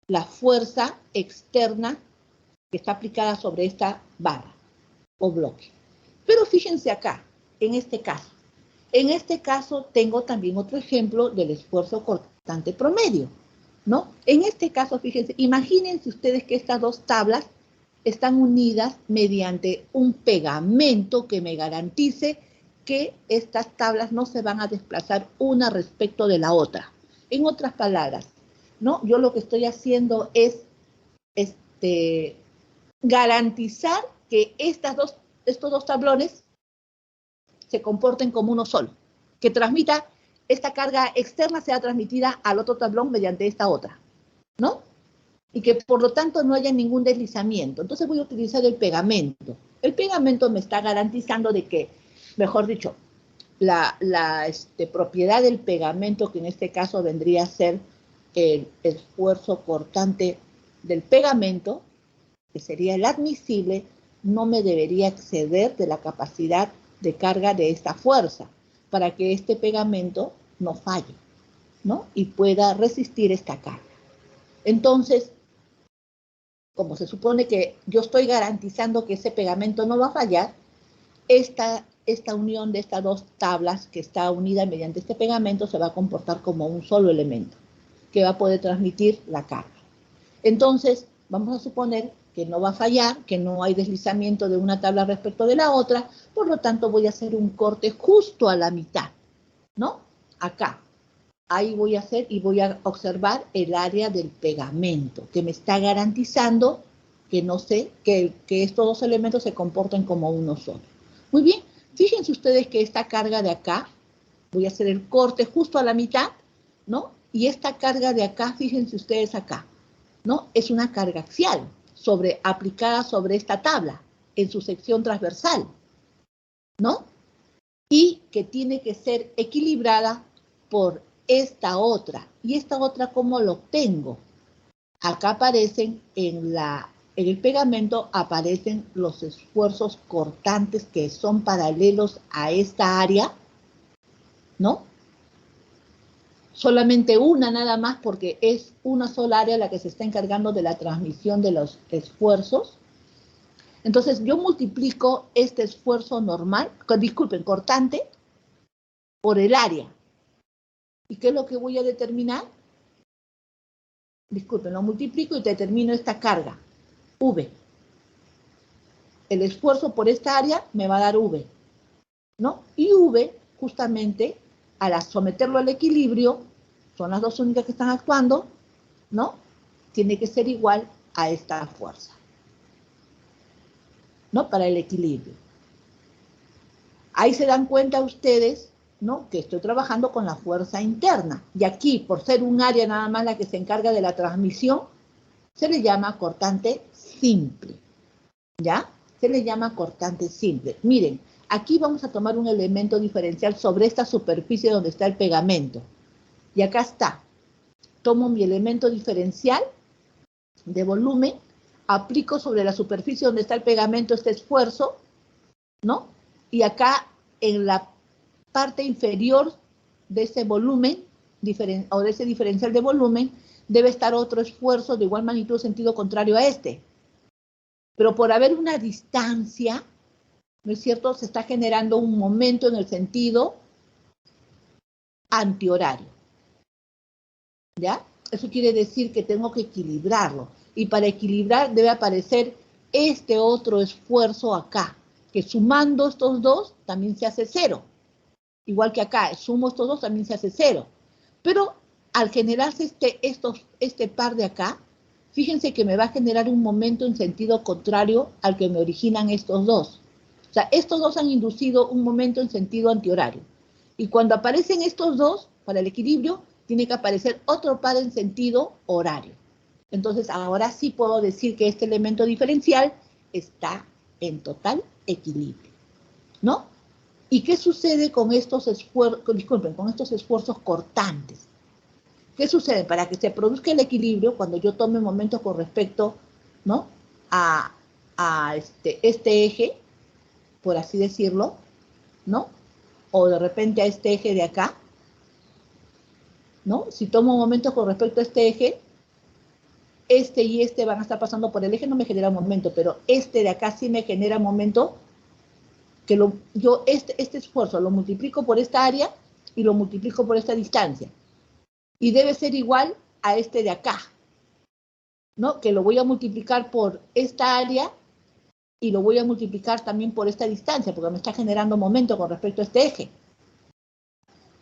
la fuerza externa que está aplicada sobre esta barra o bloque. Pero fíjense acá, en este caso, En este caso tengo también otro ejemplo del esfuerzo cortante promedio, ¿no? En este caso, fíjense, imagínense ustedes que estas dos tablas están unidas mediante un pegamento que me garantice que estas tablas no se van a desplazar una respecto de la otra. En otras palabras, ¿no? Yo lo que estoy haciendo es garantizar que estos dos tablones se comporten como uno solo, que transmita, esta carga externa sea transmitida al otro tablón mediante esta otra, ¿no? Y que por lo tanto no haya ningún deslizamiento. Entonces voy a utilizar el pegamento. El pegamento me está garantizando de que, mejor dicho, la propiedad del pegamento, que en este caso vendría a ser el esfuerzo cortante del pegamento, que sería el admisible, no me debería exceder de la capacidad de carga de esta fuerza, para que este pegamento no falle, ¿no? Y pueda resistir esta carga. Entonces, como se supone que yo estoy garantizando que ese pegamento no va a fallar, esta unión de estas dos tablas que está unida mediante este pegamento se va a comportar como un solo elemento que va a poder transmitir la carga. Entonces, vamos a suponer que no va a fallar, que no hay deslizamiento de una tabla respecto de la otra, por lo tanto voy a hacer un corte justo a la mitad, ¿no? Acá. Ahí voy a hacer y voy a observar el área del pegamento, que me está garantizando que no sé, que estos dos elementos se comporten como uno solo. Muy bien, fíjense ustedes que esta carga de acá, voy a hacer el corte justo a la mitad, ¿no? Y esta carga de acá, fíjense ustedes acá, ¿no? Es una carga axial, aplicada sobre esta tabla, en su sección transversal, ¿no? Y que tiene que ser equilibrada por esta otra. ¿Y esta otra cómo lo obtengo? Acá aparecen en el pegamento, aparecen los esfuerzos cortantes que son paralelos a esta área, ¿no? Solamente una nada más, porque es una sola área la que se está encargando de la transmisión de los esfuerzos. Entonces yo multiplico este esfuerzo normal, disculpen, cortante, por el área. ¿Y qué es lo que voy a determinar? Disculpen, lo multiplico y determino esta carga, V. El esfuerzo por esta área me va a dar V, ¿no? Y V, justamente, al someterlo al equilibrio, son las dos únicas que están actuando, ¿no? Tiene que ser igual a esta fuerza, ¿no? Para el equilibrio. Ahí se dan cuenta ustedes, ¿no? Que estoy trabajando con la fuerza interna. Y aquí, por ser un área nada más la que se encarga de la transmisión, se le llama cortante simple, ¿ya? Se le llama cortante simple. Miren, aquí vamos a tomar un elemento diferencial sobre esta superficie donde está el pegamento. Y acá está. Tomo mi elemento diferencial de volumen, aplico sobre la superficie donde está el pegamento este esfuerzo, ¿no? Y acá en la parte inferior de ese volumen, o de ese diferencial de volumen, debe estar otro esfuerzo de igual magnitud, sentido contrario a este. Pero por haber una distancia, ¿no es cierto?, se está generando un momento en el sentido antihorario. ¿Ya? Eso quiere decir que tengo que equilibrarlo. Y para equilibrar debe aparecer este otro esfuerzo acá, que sumando estos dos también se hace cero. Igual que acá, sumo estos dos también se hace cero. Pero al generarse este par de acá, fíjense que me va a generar un momento en sentido contrario al que me originan estos dos. O sea, estos dos han inducido un momento en sentido antihorario. Y cuando aparecen estos dos, para el equilibrio, tiene que aparecer otro par en sentido horario. Entonces, ahora sí puedo decir que este elemento diferencial está en total equilibrio, ¿no? ¿Y qué sucede con estos esfuerzos, con estos esfuerzos cortantes? ¿Qué sucede? Para que se produzca el equilibrio, cuando yo tome momentos con respecto, ¿no?, a este eje, por así decirlo, ¿no? O de repente a este eje de acá, ¿no? Si tomo momentos con respecto a este eje, este y este van a estar pasando por el eje, no me genera momento, pero este de acá sí me genera momento, que yo este esfuerzo lo multiplico por esta área y lo multiplico por esta distancia. Y debe ser igual a este de acá, ¿no? Que lo voy a multiplicar por esta área y lo voy a multiplicar también por esta distancia, porque me está generando momento con respecto a este eje.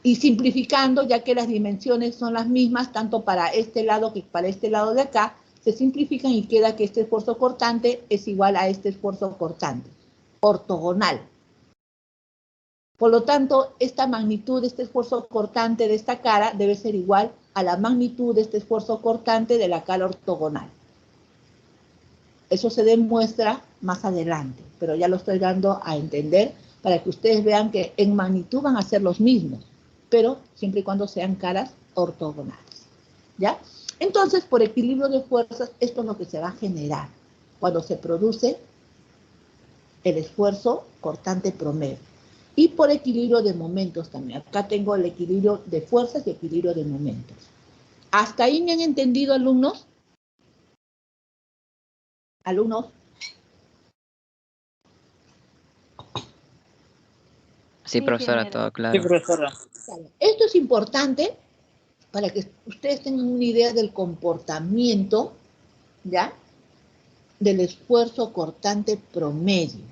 Y simplificando, ya que las dimensiones son las mismas, tanto para este lado que para este lado de acá, se simplifican y queda que este esfuerzo cortante es igual a este esfuerzo cortante, ortogonal. Por lo tanto, esta magnitud de este esfuerzo cortante de esta cara debe ser igual a la magnitud de este esfuerzo cortante de la cara ortogonal. Eso se demuestra más adelante, pero ya lo estoy dando a entender para que ustedes vean que en magnitud van a ser los mismos, pero siempre y cuando sean caras ortogonales, ¿ya? Entonces, por equilibrio de fuerzas, esto es lo que se va a generar cuando se produce el esfuerzo cortante promedio. Y por equilibrio de momentos también. Acá tengo el equilibrio de fuerzas y equilibrio de momentos. ¿Hasta ahí me han entendido, alumnos? ¿Alumnos? Sí, profesora, todo Sí, claro. profesora. Esto es importante para que ustedes tengan una idea del comportamiento, ¿ya? Del esfuerzo cortante promedio.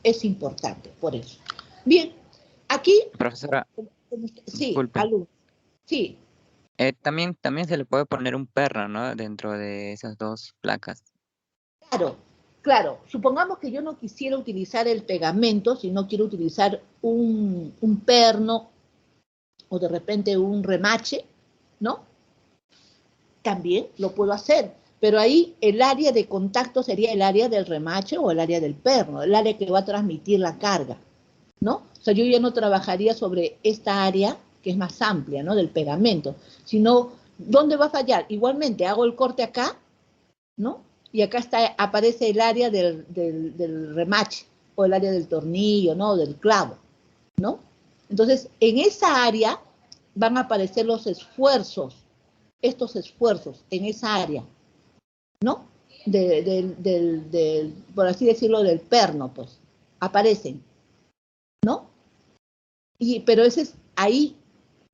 Es importante, por eso. Bien, aquí... Profesora, Sí, disculpe. alumnos. Sí, También se le puede poner un perno, ¿no? Dentro de esas dos placas. claro, claro. Supongamos que yo no quisiera utilizar el pegamento, sino quiero utilizar un perno o de repente un remache, ¿no? También lo puedo hacer, pero ahí el área de contacto sería el área del remache o el área del perno, el área que va a transmitir la carga, ¿no? O sea, yo ya no trabajaría sobre esta área que es más amplia, ¿no? Del pegamento, sino, ¿dónde va a fallar? Igualmente, hago el corte acá, ¿no? Y acá aparece el área del remache o el área del tornillo, ¿no? Del clavo, ¿no? Entonces, en esa área van a aparecer los esfuerzos, estos esfuerzos en esa área, ¿no? Por así decirlo, del perno, pues, aparecen, ¿no? Pero ahí,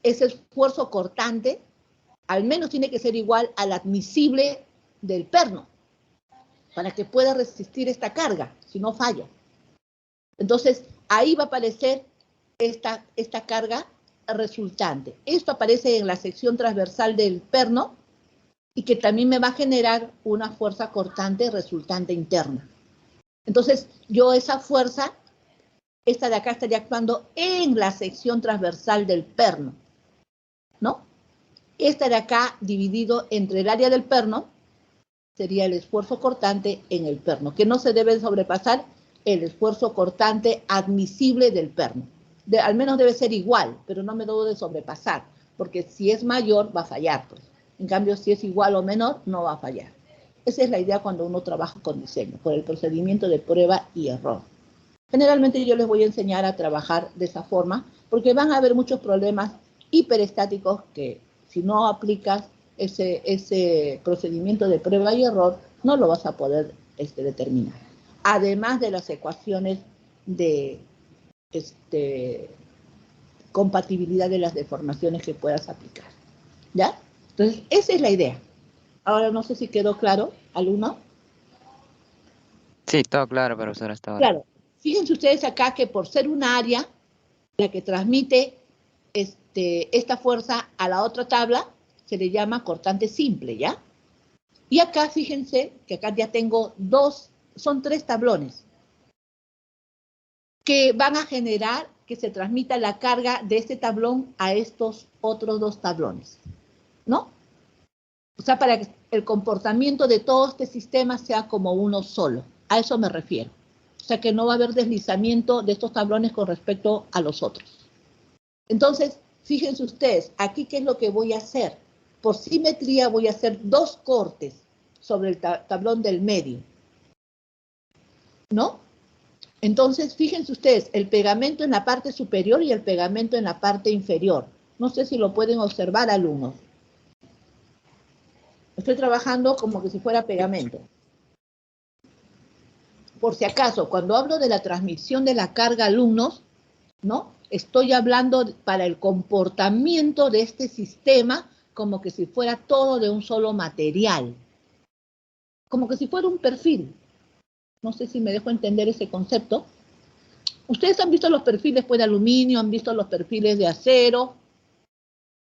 ese esfuerzo cortante, al menos tiene que ser igual al admisible del perno, para que pueda resistir esta carga, si no falla. Entonces, ahí va a aparecer esta carga resultante. Esto aparece en la sección transversal del perno y que también me va a generar una fuerza cortante resultante interna. Entonces, yo esa fuerza, esta de acá estaría actuando en la sección transversal del perno, ¿no? Esta de acá dividido entre el área del perno sería el esfuerzo cortante en el perno, que no se debe sobrepasar el esfuerzo cortante admisible del perno. Al menos debe ser igual, pero no me debo de sobrepasar, porque si es mayor va a fallar, pues. En cambio, si es igual o menor, no va a fallar. Esa es la idea cuando uno trabaja con diseño, por el procedimiento de prueba y error. Generalmente yo les voy a enseñar a trabajar de esa forma, porque van a haber muchos problemas hiperestáticos que si no aplicas ese procedimiento de prueba y error, no lo vas a poder determinar. Además de las ecuaciones de compatibilidad de las deformaciones que puedas aplicar. ¿Ya? Entonces, esa es la idea. Ahora no sé si quedó claro, alumno. Sí, todo claro, profesora, hasta ahora. Claro. Fíjense ustedes acá que por ser un área la que transmite esta fuerza a la otra tabla, se le llama cortante simple, ¿ya? Y acá, fíjense que acá ya tengo son tres tablones que van a generar que se transmita la carga de este tablón a estos otros dos tablones, ¿no? O sea, para que el comportamiento de todo este sistema sea como uno solo. A eso me refiero. O sea, que no va a haber deslizamiento de estos tablones con respecto a los otros. Entonces, fíjense ustedes, aquí qué es lo que voy a hacer. Por simetría voy a hacer dos cortes sobre el tablón del medio, ¿no? Entonces, fíjense ustedes, el pegamento en la parte superior y el pegamento en la parte inferior. No sé si lo pueden observar, alumnos. Estoy trabajando como que si fuera pegamento. por si acaso, cuando hablo de la transmisión de la carga a alumnos, ¿no? Estoy hablando para el comportamiento de este sistema como que si fuera todo de un solo material, como que si fuera un perfil. No sé si me dejo entender ese concepto. Ustedes han visto los perfiles pues, de aluminio, han visto los perfiles de acero,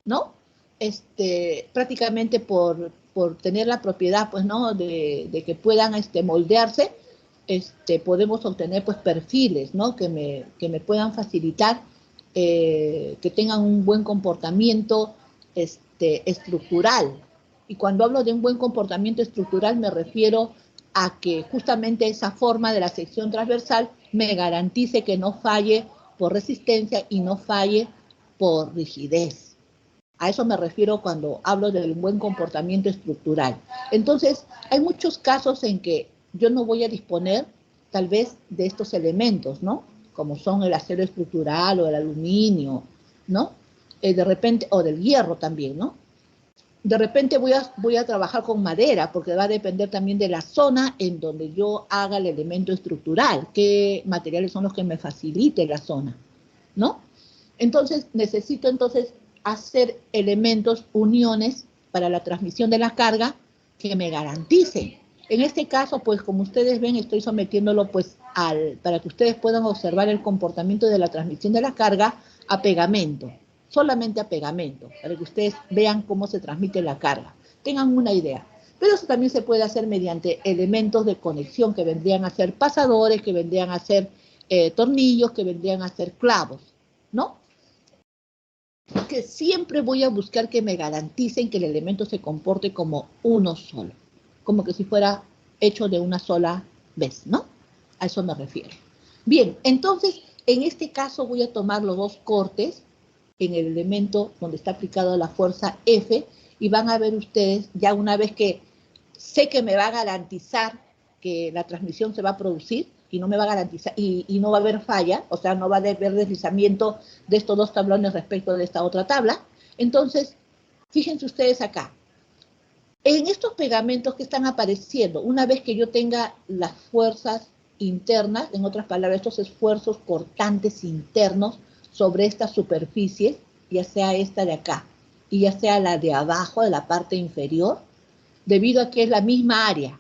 ¿no? Prácticamente por tener la propiedad, pues, ¿no? De que puedan moldearse, podemos obtener pues perfiles, ¿no? Que me puedan facilitar que tengan un buen comportamiento estructural. Y cuando hablo de un buen comportamiento estructural me refiero a que justamente esa forma de la sección transversal me garantice que no falle por resistencia y no falle por rigidez. A eso me refiero cuando hablo del buen comportamiento estructural. Entonces, hay muchos casos en que yo no voy a disponer tal vez de estos elementos, ¿no? Como son el acero estructural o el aluminio, ¿no? De repente, o del hierro también, ¿no? De repente voy a trabajar con madera, porque va a depender también de la zona en donde yo haga el elemento estructural, qué materiales son los que me faciliten la zona, ¿no? Entonces, necesito hacer elementos, uniones para la transmisión de la carga que me garanticen. En este caso, pues como ustedes ven, estoy sometiéndolo pues para que ustedes puedan observar el comportamiento de la transmisión de la carga a pegamento, solamente a pegamento, para que ustedes vean cómo se transmite la carga, tengan una idea. Pero eso también se puede hacer mediante elementos de conexión que vendrían a ser pasadores, que vendrían a ser tornillos, que vendrían a ser clavos, ¿no? Que siempre voy a buscar que me garanticen que el elemento se comporte como uno solo, como que si fuera hecho de una sola vez, ¿no? A eso me refiero. Bien, entonces, en este caso voy a tomar los dos cortes en el elemento donde está aplicada la fuerza F y van a ver ustedes, ya una vez que sé que me va a garantizar que la transmisión se va a producir y no me va a garantizar, y no va a haber falla, o sea, no va a haber deslizamiento de estos dos tablones respecto de esta otra tabla. Entonces, fíjense ustedes acá. En estos pegamentos que están apareciendo, una vez que yo tenga las fuerzas internas, en otras palabras, estos esfuerzos cortantes internos sobre estas superficies, ya sea esta de acá y ya sea la de abajo, de la parte inferior, debido a que es la misma área,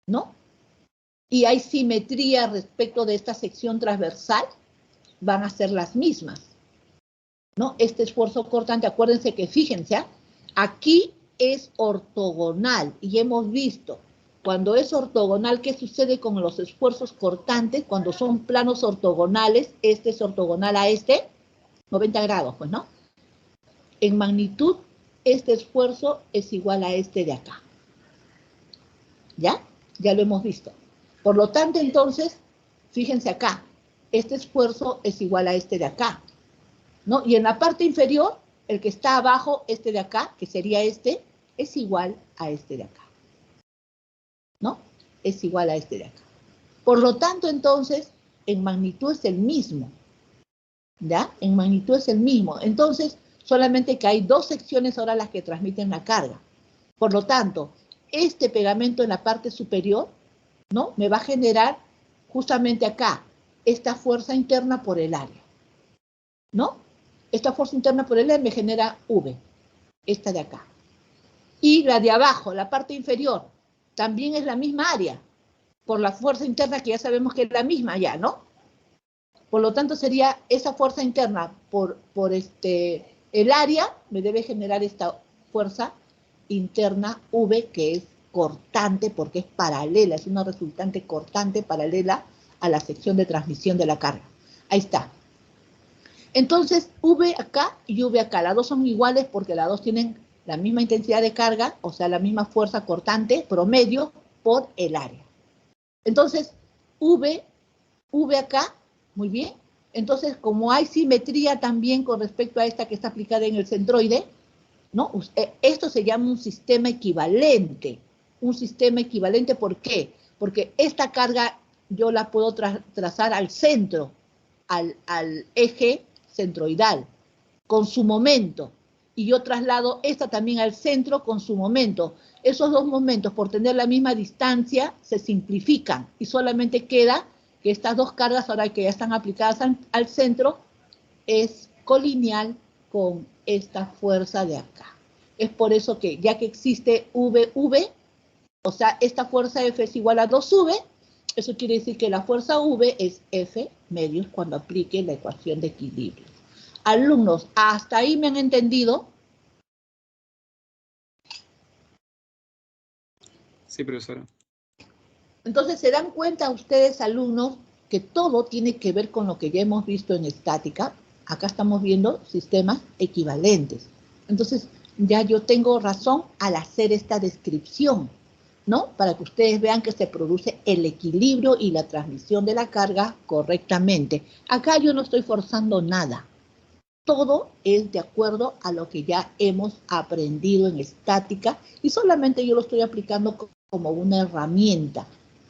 ¿no? Y hay simetría respecto de esta sección transversal, van a ser las mismas, ¿no? Este esfuerzo cortante, acuérdense que fíjense, aquí es ortogonal y hemos visto, cuando es ortogonal, ¿qué sucede con los esfuerzos cortantes? Cuando son planos ortogonales, este es ortogonal a este, 90 grados, pues, ¿no? En magnitud, este esfuerzo es igual a este de acá. ¿Ya? Ya lo hemos visto. Por lo tanto, entonces, fíjense acá, este esfuerzo es igual a este de acá, ¿no? Y en la parte inferior, el que está abajo, este de acá, que sería este, es igual a este de acá, ¿no? Es igual a este de acá. Por lo tanto, entonces, en magnitud es el mismo, ¿ya? En magnitud es el mismo. Entonces, solamente que hay dos secciones ahora las que transmiten la carga. Por lo tanto, este pegamento en la parte superior, ¿no? Me va a generar justamente acá esta fuerza interna por el área, ¿no? Esta fuerza interna por el área me genera V, esta de acá. Y la de abajo, la parte inferior, también es la misma área, por la fuerza interna que ya sabemos que es la misma ya, ¿no? Por lo tanto, sería esa fuerza interna por el área, me debe generar esta fuerza interna V, que es cortante porque es paralela, es una resultante cortante paralela a la sección de transmisión de la carga. Ahí está. Entonces, V acá y V acá, las dos son iguales porque las dos tienen la misma intensidad de carga, o sea, la misma fuerza cortante promedio por el área. Entonces, V acá, muy bien. Entonces, como hay simetría también con respecto a esta que está aplicada en el centroide, ¿no? Esto se llama un sistema equivalente. Un sistema equivalente, ¿por qué? Porque esta carga yo la puedo trazar al centro, al eje centroidal, con su momento. y yo traslado esta también al centro con su momento. Esos dos momentos, por tener la misma distancia, se simplifican y solamente queda que estas dos cargas, ahora que ya están aplicadas al centro, es colineal con esta fuerza de acá. Es por eso que ya que existe VV, o sea, esta fuerza F es igual a 2V, eso quiere decir que la fuerza V es F medios cuando aplique la ecuación de equilibrio. Alumnos, ¿hasta ahí me han entendido? Sí, profesora. Entonces, ¿se dan cuenta ustedes, alumnos, que todo tiene que ver con lo que ya hemos visto en estática? Acá estamos viendo sistemas equivalentes. Entonces, ya yo tengo razón al hacer esta descripción, ¿no? Para que ustedes vean que se produce el equilibrio y la transmisión de la carga correctamente. Acá yo no estoy forzando nada. Todo es de acuerdo a lo que ya hemos aprendido en estática y solamente yo lo estoy aplicando como una herramienta,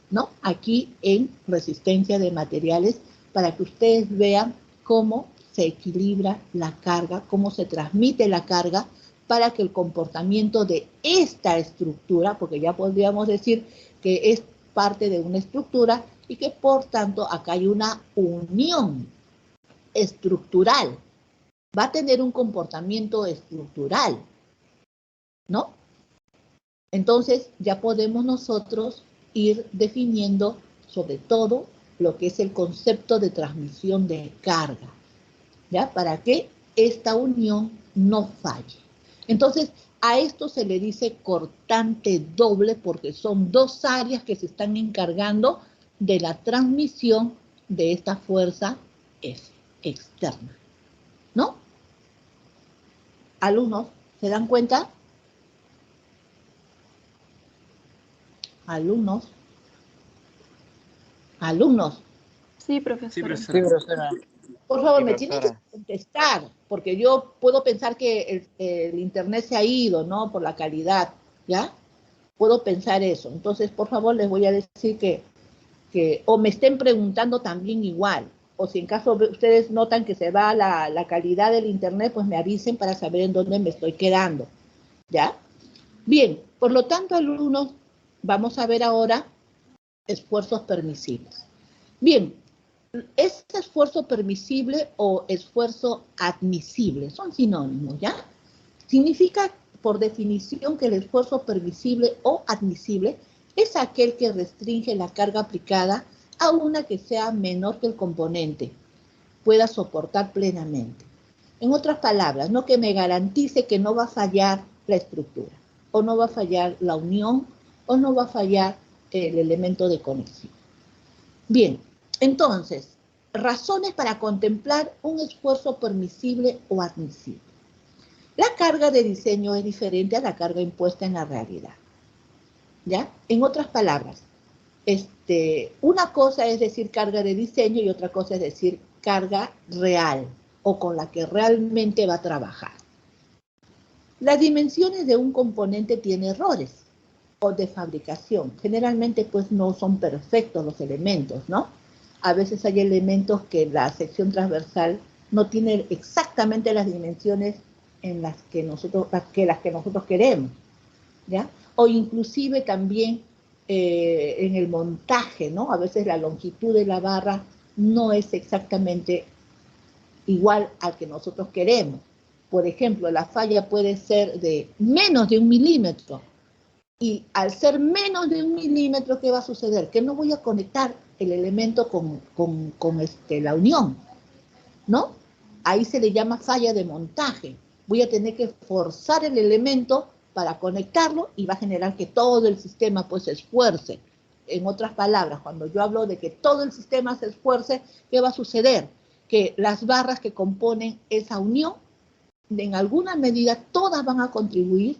¿no? Aquí en resistencia de materiales para que ustedes vean cómo se equilibra la carga, cómo se transmite la carga para que el comportamiento de esta estructura, porque ya podríamos decir que es parte de una estructura y que por tanto acá hay una unión estructural, va a tener un comportamiento estructural, ¿no? Entonces ya podemos nosotros ir definiendo sobre todo lo que es el concepto de transmisión de carga, ¿ya? Para que esta unión no falle. Entonces, a esto se le dice cortante doble porque son dos áreas que se están encargando de la transmisión de esta fuerza F externa, ¿no? Alumnos, ¿se dan cuenta? Alumnos. Alumnos. Sí, profesora. Sí, Sí, profesora. profesora. Por favor, Sí, me tienen que profesora. contestar, porque yo puedo pensar que el internet se ha ido, ¿no? Por la calidad, ¿ya? Puedo pensar eso. Entonces, por favor, les voy a decir que o me estén preguntando también igual, o si en caso ustedes notan que se va la calidad del internet, pues me avisen para saber en dónde me estoy quedando, ¿ya? Bien, por lo tanto, alumnos, vamos a ver ahora esfuerzos permisibles. Bien, ¿es esfuerzo permisible o esfuerzo admisible? Son sinónimos, ¿ya? Significa, por definición, que el esfuerzo permisible o admisible es aquel que restringe la carga aplicada a una que sea menor que el componente pueda soportar plenamente. En otras palabras, no que me garantice que no va a fallar la estructura, o no va a fallar la unión, o no va a fallar el elemento de conexión. Bien, entonces, razones para contemplar un esfuerzo permisible o admisible. La carga de diseño es diferente a la carga impuesta en la realidad, ¿ya? En otras palabras, una cosa es decir carga de diseño y otra cosa es decir carga real o con la que realmente va a trabajar. Las dimensiones de un componente tienen errores o de fabricación. Generalmente pues no son perfectos los elementos, ¿no? A veces hay elementos que la sección transversal no tiene exactamente las dimensiones en las que nosotros queremos, ¿ya? O inclusive también en el montaje, ¿no? A veces la longitud de la barra no es exactamente igual al que nosotros queremos. Por ejemplo, la falla puede ser de menos de 1 milímetro. Y al ser menos de 1 milímetro, ¿qué va a suceder? Que no voy a conectar el elemento con la unión, ¿no? Ahí se le llama falla de montaje. Voy a tener que forzar el elemento para conectarlo y va a generar que todo el sistema pues se esfuerce. En otras palabras, cuando yo hablo de que todo el sistema se esfuerce, ¿qué va a suceder? Que las barras que componen esa unión, en alguna medida, todas van a contribuir,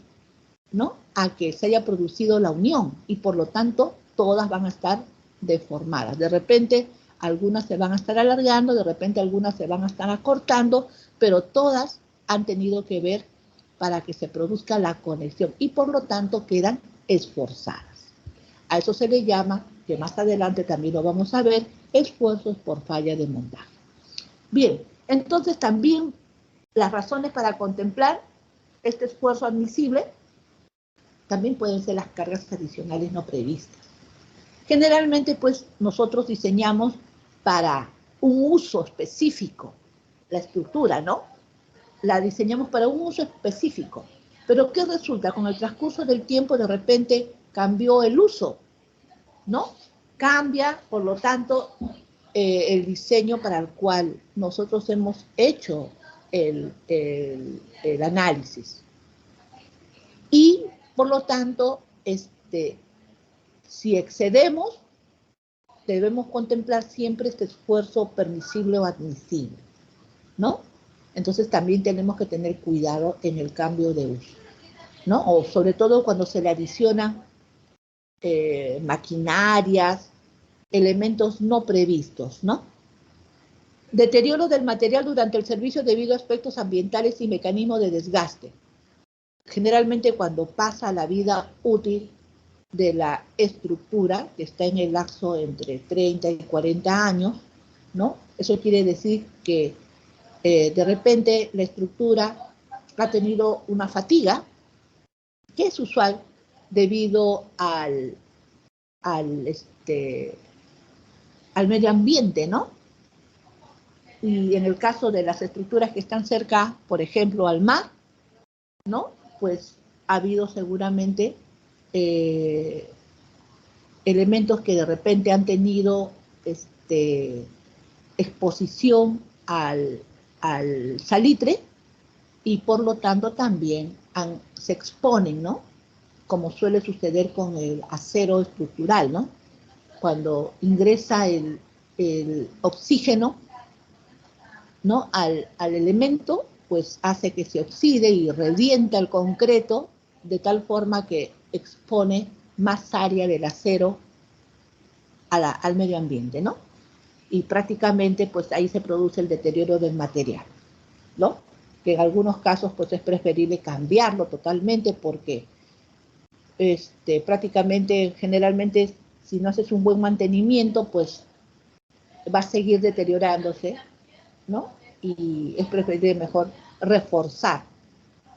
¿no?, a que se haya producido la unión y por lo tanto todas van a estar deformadas. De repente algunas se van a estar alargando, de repente algunas se van a estar acortando, pero todas han tenido que ver para que se produzca la conexión y por lo tanto quedan esforzadas. A eso se le llama, que más adelante también lo vamos a ver, esfuerzos por falla de montaje. Bien, entonces también las razones para contemplar este esfuerzo admisible, también pueden ser las cargas adicionales no previstas. Generalmente, pues, nosotros diseñamos para un uso específico la estructura, ¿no? La diseñamos para un uso específico. Pero ¿qué resulta? Con el transcurso del tiempo, de repente, cambió el uso, ¿no? Cambia, por lo tanto, el diseño para el cual nosotros hemos hecho el análisis. Y, por lo tanto, si excedemos, debemos contemplar siempre este esfuerzo permisible o admisible, ¿no? Entonces también tenemos que tener cuidado en el cambio de uso, ¿no? O sobre todo cuando se le adicionan maquinarias, elementos no previstos, ¿no? Deterioro del material durante el servicio debido a aspectos ambientales y mecanismos de desgaste. Generalmente cuando pasa la vida útil de la estructura, que está en el lapso entre 30 y 40 años, ¿no? Eso quiere decir que de repente la estructura ha tenido una fatiga, que es usual debido al medio ambiente, ¿no? Y en el caso de las estructuras que están cerca, por ejemplo, al mar, ¿no? Pues ha habido seguramente elementos que de repente han tenido exposición al salitre y por lo tanto también se exponen, ¿no? Como suele suceder con el acero estructural, ¿no? Cuando ingresa el oxígeno, ¿no? al elemento, pues hace que se oxide y revienta el concreto de tal forma que expone más área del acero al medio ambiente, ¿no? Y prácticamente, pues ahí se produce el deterioro del material, ¿no? Que en algunos casos, pues es preferible cambiarlo totalmente porque prácticamente, generalmente, si no haces un buen mantenimiento, pues va a seguir deteriorándose, ¿no? Y es preferible mejor reforzar,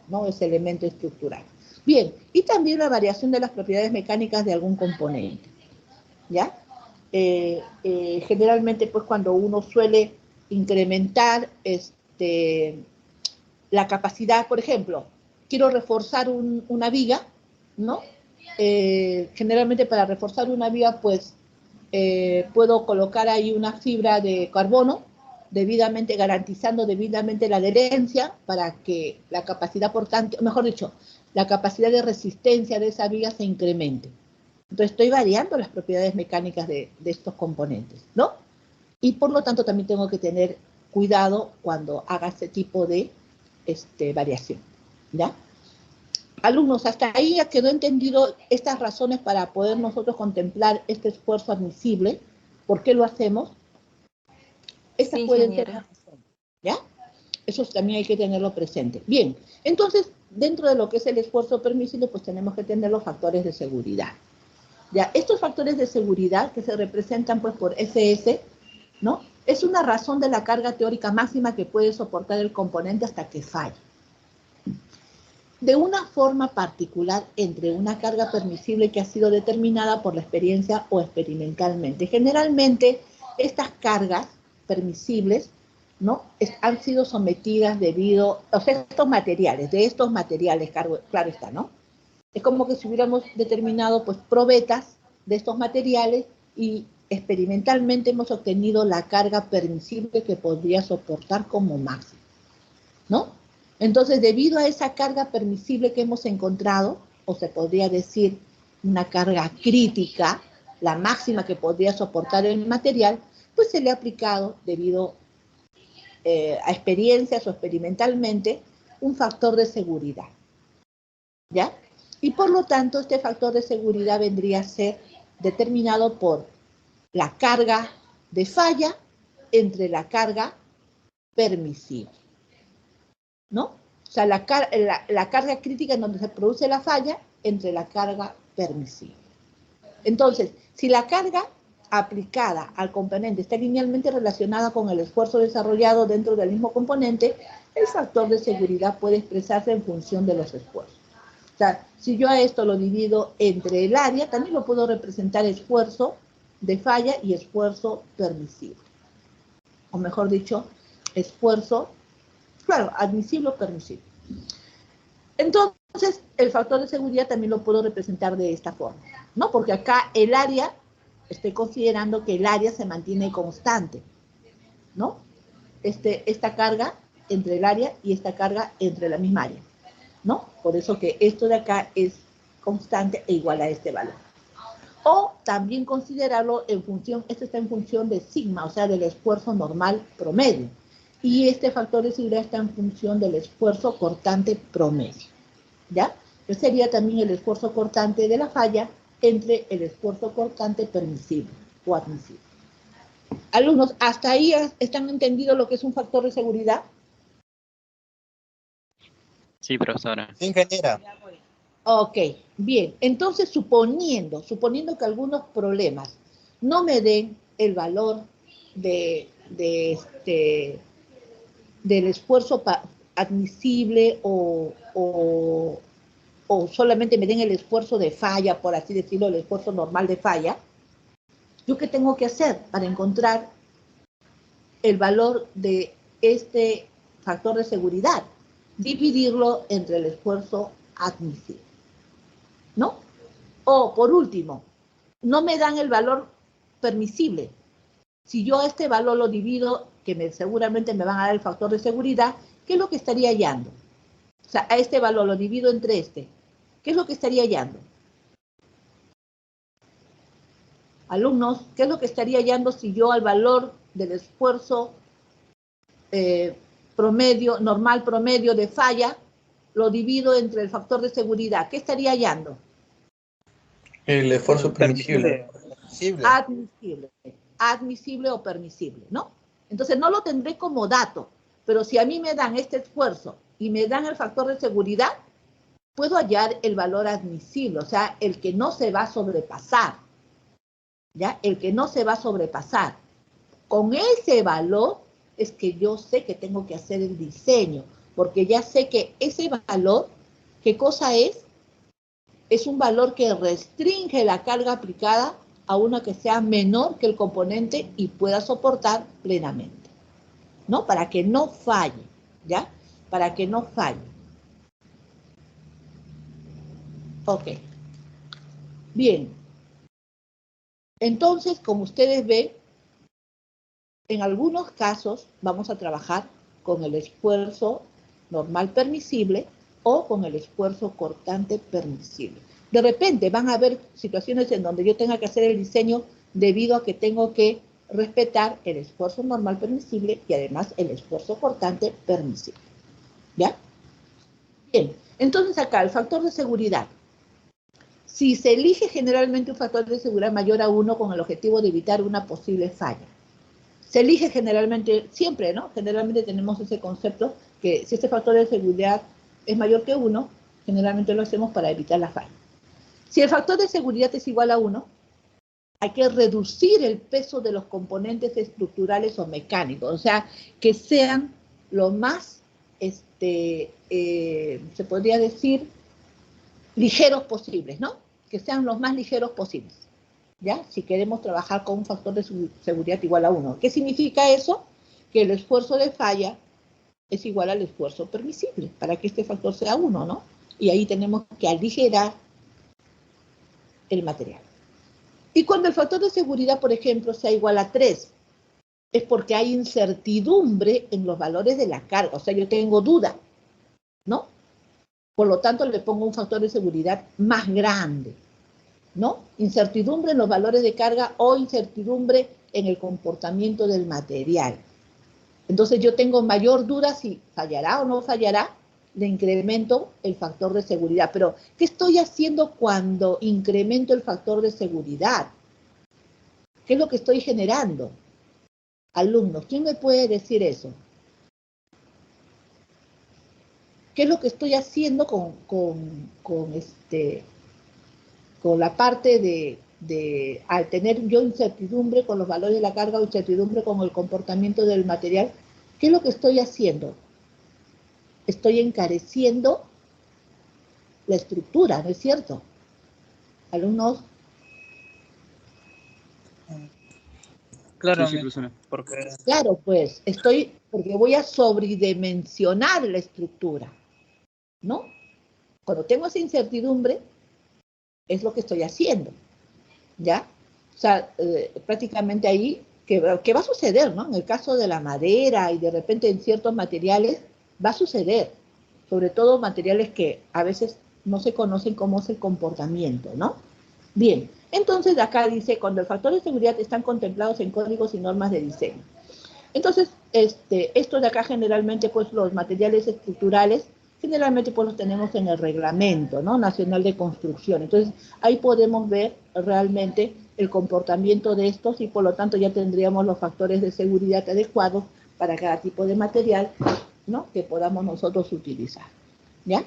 ¿no? Ese elemento estructural. Bien, y también la variación de las propiedades mecánicas de algún componente, ¿ya? Generalmente, pues cuando uno suele incrementar la capacidad, por ejemplo, quiero reforzar una viga, ¿no? Generalmente para reforzar una viga, pues puedo colocar ahí una fibra de carbono, debidamente garantizando debidamente la adherencia para que la capacidad, por tanto, mejor dicho, la capacidad de resistencia de esa viga se incremente. Entonces estoy variando las propiedades mecánicas de estos componentes, ¿no? Y por lo tanto también tengo que tener cuidado cuando haga ese tipo de variación, ¿ya? Alumnos, hasta ahí ya quedó entendido estas razones para poder nosotros contemplar este esfuerzo admisible. ¿Por qué lo hacemos? Estas Sí, pueden ser ingeniera. las razones, ¿ya? Eso también hay que tenerlo presente. Bien, entonces, dentro de lo que es el esfuerzo permisible, pues tenemos que tener los factores de seguridad. Ya, estos factores de seguridad que se representan pues por SS, ¿no? Es una razón de la carga teórica máxima que puede soportar el componente hasta que falle. De una forma particular entre una carga permisible que ha sido determinada por la experiencia o experimentalmente. Generalmente, estas cargas permisibles, ¿no? Han sido sometidas debido, o sea, estos materiales, claro está, ¿no? Es como que si hubiéramos determinado, pues, probetas de estos materiales y experimentalmente hemos obtenido la carga permisible que podría soportar como máximo, ¿no? Entonces, debido a esa carga permisible que hemos encontrado, o se podría decir una carga crítica, la máxima que podría soportar el material, pues se le ha aplicado, debido a experiencias o experimentalmente, un factor de seguridad, ¿ya? Y por lo tanto, este factor de seguridad vendría a ser determinado por la carga de falla entre la carga permisible, ¿no? O sea, la carga crítica en donde se produce la falla entre la carga permisible. Entonces, si la carga aplicada al componente está linealmente relacionada con el esfuerzo desarrollado dentro del mismo componente, el factor de seguridad puede expresarse en función de los esfuerzos. O sea, si yo a esto lo divido entre el área, también lo puedo representar esfuerzo de falla y esfuerzo permisible. O mejor dicho, esfuerzo, claro, admisible o permisible. Entonces, el factor de seguridad también lo puedo representar de esta forma, ¿no? Porque acá el área, estoy considerando que el área se mantiene constante, ¿no? Esta carga entre el área y esta carga entre la misma área, ¿no? Por eso que esto de acá es constante e igual a este valor. O también considerarlo en función, esto está en función de sigma, o sea, del esfuerzo normal promedio. Y este factor de seguridad está en función del esfuerzo cortante promedio, ¿ya? Que sería también el esfuerzo cortante de la falla entre el esfuerzo cortante permisible o admisible. Alumnos, ¿hasta ahí están entendido lo que es un factor de seguridad? Sí, profesora. Sí, ingeniera. Ok, bien. Entonces, suponiendo que algunos problemas no me den el valor del esfuerzo admisible o solamente me den el esfuerzo de falla, por así decirlo, el esfuerzo normal de falla, ¿yo qué tengo que hacer para encontrar el valor de este factor de seguridad? Dividirlo entre el esfuerzo admisible, ¿no? O, por último, no me dan el valor permisible. Si yo este valor lo divido, que seguramente me van a dar el factor de seguridad, ¿qué es lo que estaría hallando? O sea, a este valor lo divido entre este. ¿Qué es lo que estaría hallando? Alumnos, ¿qué es lo que estaría hallando si yo al valor del esfuerzo promedio, normal promedio de falla, lo divido entre el factor de seguridad? ¿Qué estaría hallando? El esfuerzo permisible. Admisible. Admisible o permisible, ¿no? Entonces no lo tendré como dato, pero si a mí me dan este esfuerzo y me dan el factor de seguridad, puedo hallar el valor admisible, o sea, el que no se va a sobrepasar, ¿ya? El que no se va a sobrepasar. Con ese valor es que yo sé que tengo que hacer el diseño, porque ya sé que ese valor, ¿qué cosa es? Es un valor que restringe la carga aplicada a una que sea menor que el componente y pueda soportar plenamente, ¿no? Para que no falle, ¿ya? Para que no falle. Ok. Bien. Entonces, como ustedes ven, en algunos casos vamos a trabajar con el esfuerzo normal permisible o con el esfuerzo cortante permisible. De repente van a haber situaciones en donde yo tenga que hacer el diseño debido a que tengo que respetar el esfuerzo normal permisible y además el esfuerzo cortante permisible. ¿Ya? Bien, entonces acá el factor de seguridad. Si se elige generalmente un factor de seguridad mayor a 1 con el objetivo de evitar una posible falla. Se elige generalmente, siempre, ¿no? Generalmente tenemos ese concepto que si este factor de seguridad es mayor que 1, generalmente lo hacemos para evitar la falla. Si el factor de seguridad es igual a 1, hay que reducir el peso de los componentes estructurales o mecánicos, o sea, que sean lo más, se podría decir, ligeros posibles, ¿no? Que sean los más ligeros posibles, ¿ya? Si queremos trabajar con un factor de seguridad igual a 1. ¿Qué significa eso? Que el esfuerzo de falla es igual al esfuerzo permisible, para que este factor sea 1, ¿no? Y ahí tenemos que aligerar el material. Y cuando el factor de seguridad, por ejemplo, sea igual a 3, es porque hay incertidumbre en los valores de la carga, o sea, yo tengo duda, ¿no? Por lo tanto, le pongo un factor de seguridad más grande, ¿no? Incertidumbre en los valores de carga o incertidumbre en el comportamiento del material. Entonces, yo tengo mayor duda si fallará o no fallará, le incremento el factor de seguridad. Pero, ¿qué estoy haciendo cuando incremento el factor de seguridad? ¿Qué es lo que estoy generando? Alumnos, ¿quién me puede decir eso? ¿Qué es lo que estoy haciendo con la parte al tener yo incertidumbre con los valores de la carga o incertidumbre con el comportamiento del material, ¿qué es lo que estoy haciendo? Estoy encareciendo la estructura, ¿no es cierto? Alumnos. Claro, Sí, profesora. porque Claro, pues, porque voy a sobredimensionar la estructura, ¿no? Cuando tengo esa incertidumbre, es lo que estoy haciendo, ¿ya? O sea, prácticamente ahí, ¿qué va a suceder, no? En el caso de la madera y de repente en ciertos materiales, va a suceder, sobre todo materiales que a veces no se conocen cómo es el comportamiento, ¿no? Bien, entonces acá dice, cuando los factores de seguridad están contemplados en códigos y normas de diseño. Entonces, estos de acá generalmente, pues los materiales estructurales, generalmente pues los tenemos en el reglamento, ¿no? Nacional de Construcción. Entonces, ahí podemos ver realmente el comportamiento de estos y por lo tanto ya tendríamos los factores de seguridad adecuados para cada tipo de material, ¿no? Que podamos nosotros utilizar, ¿ya?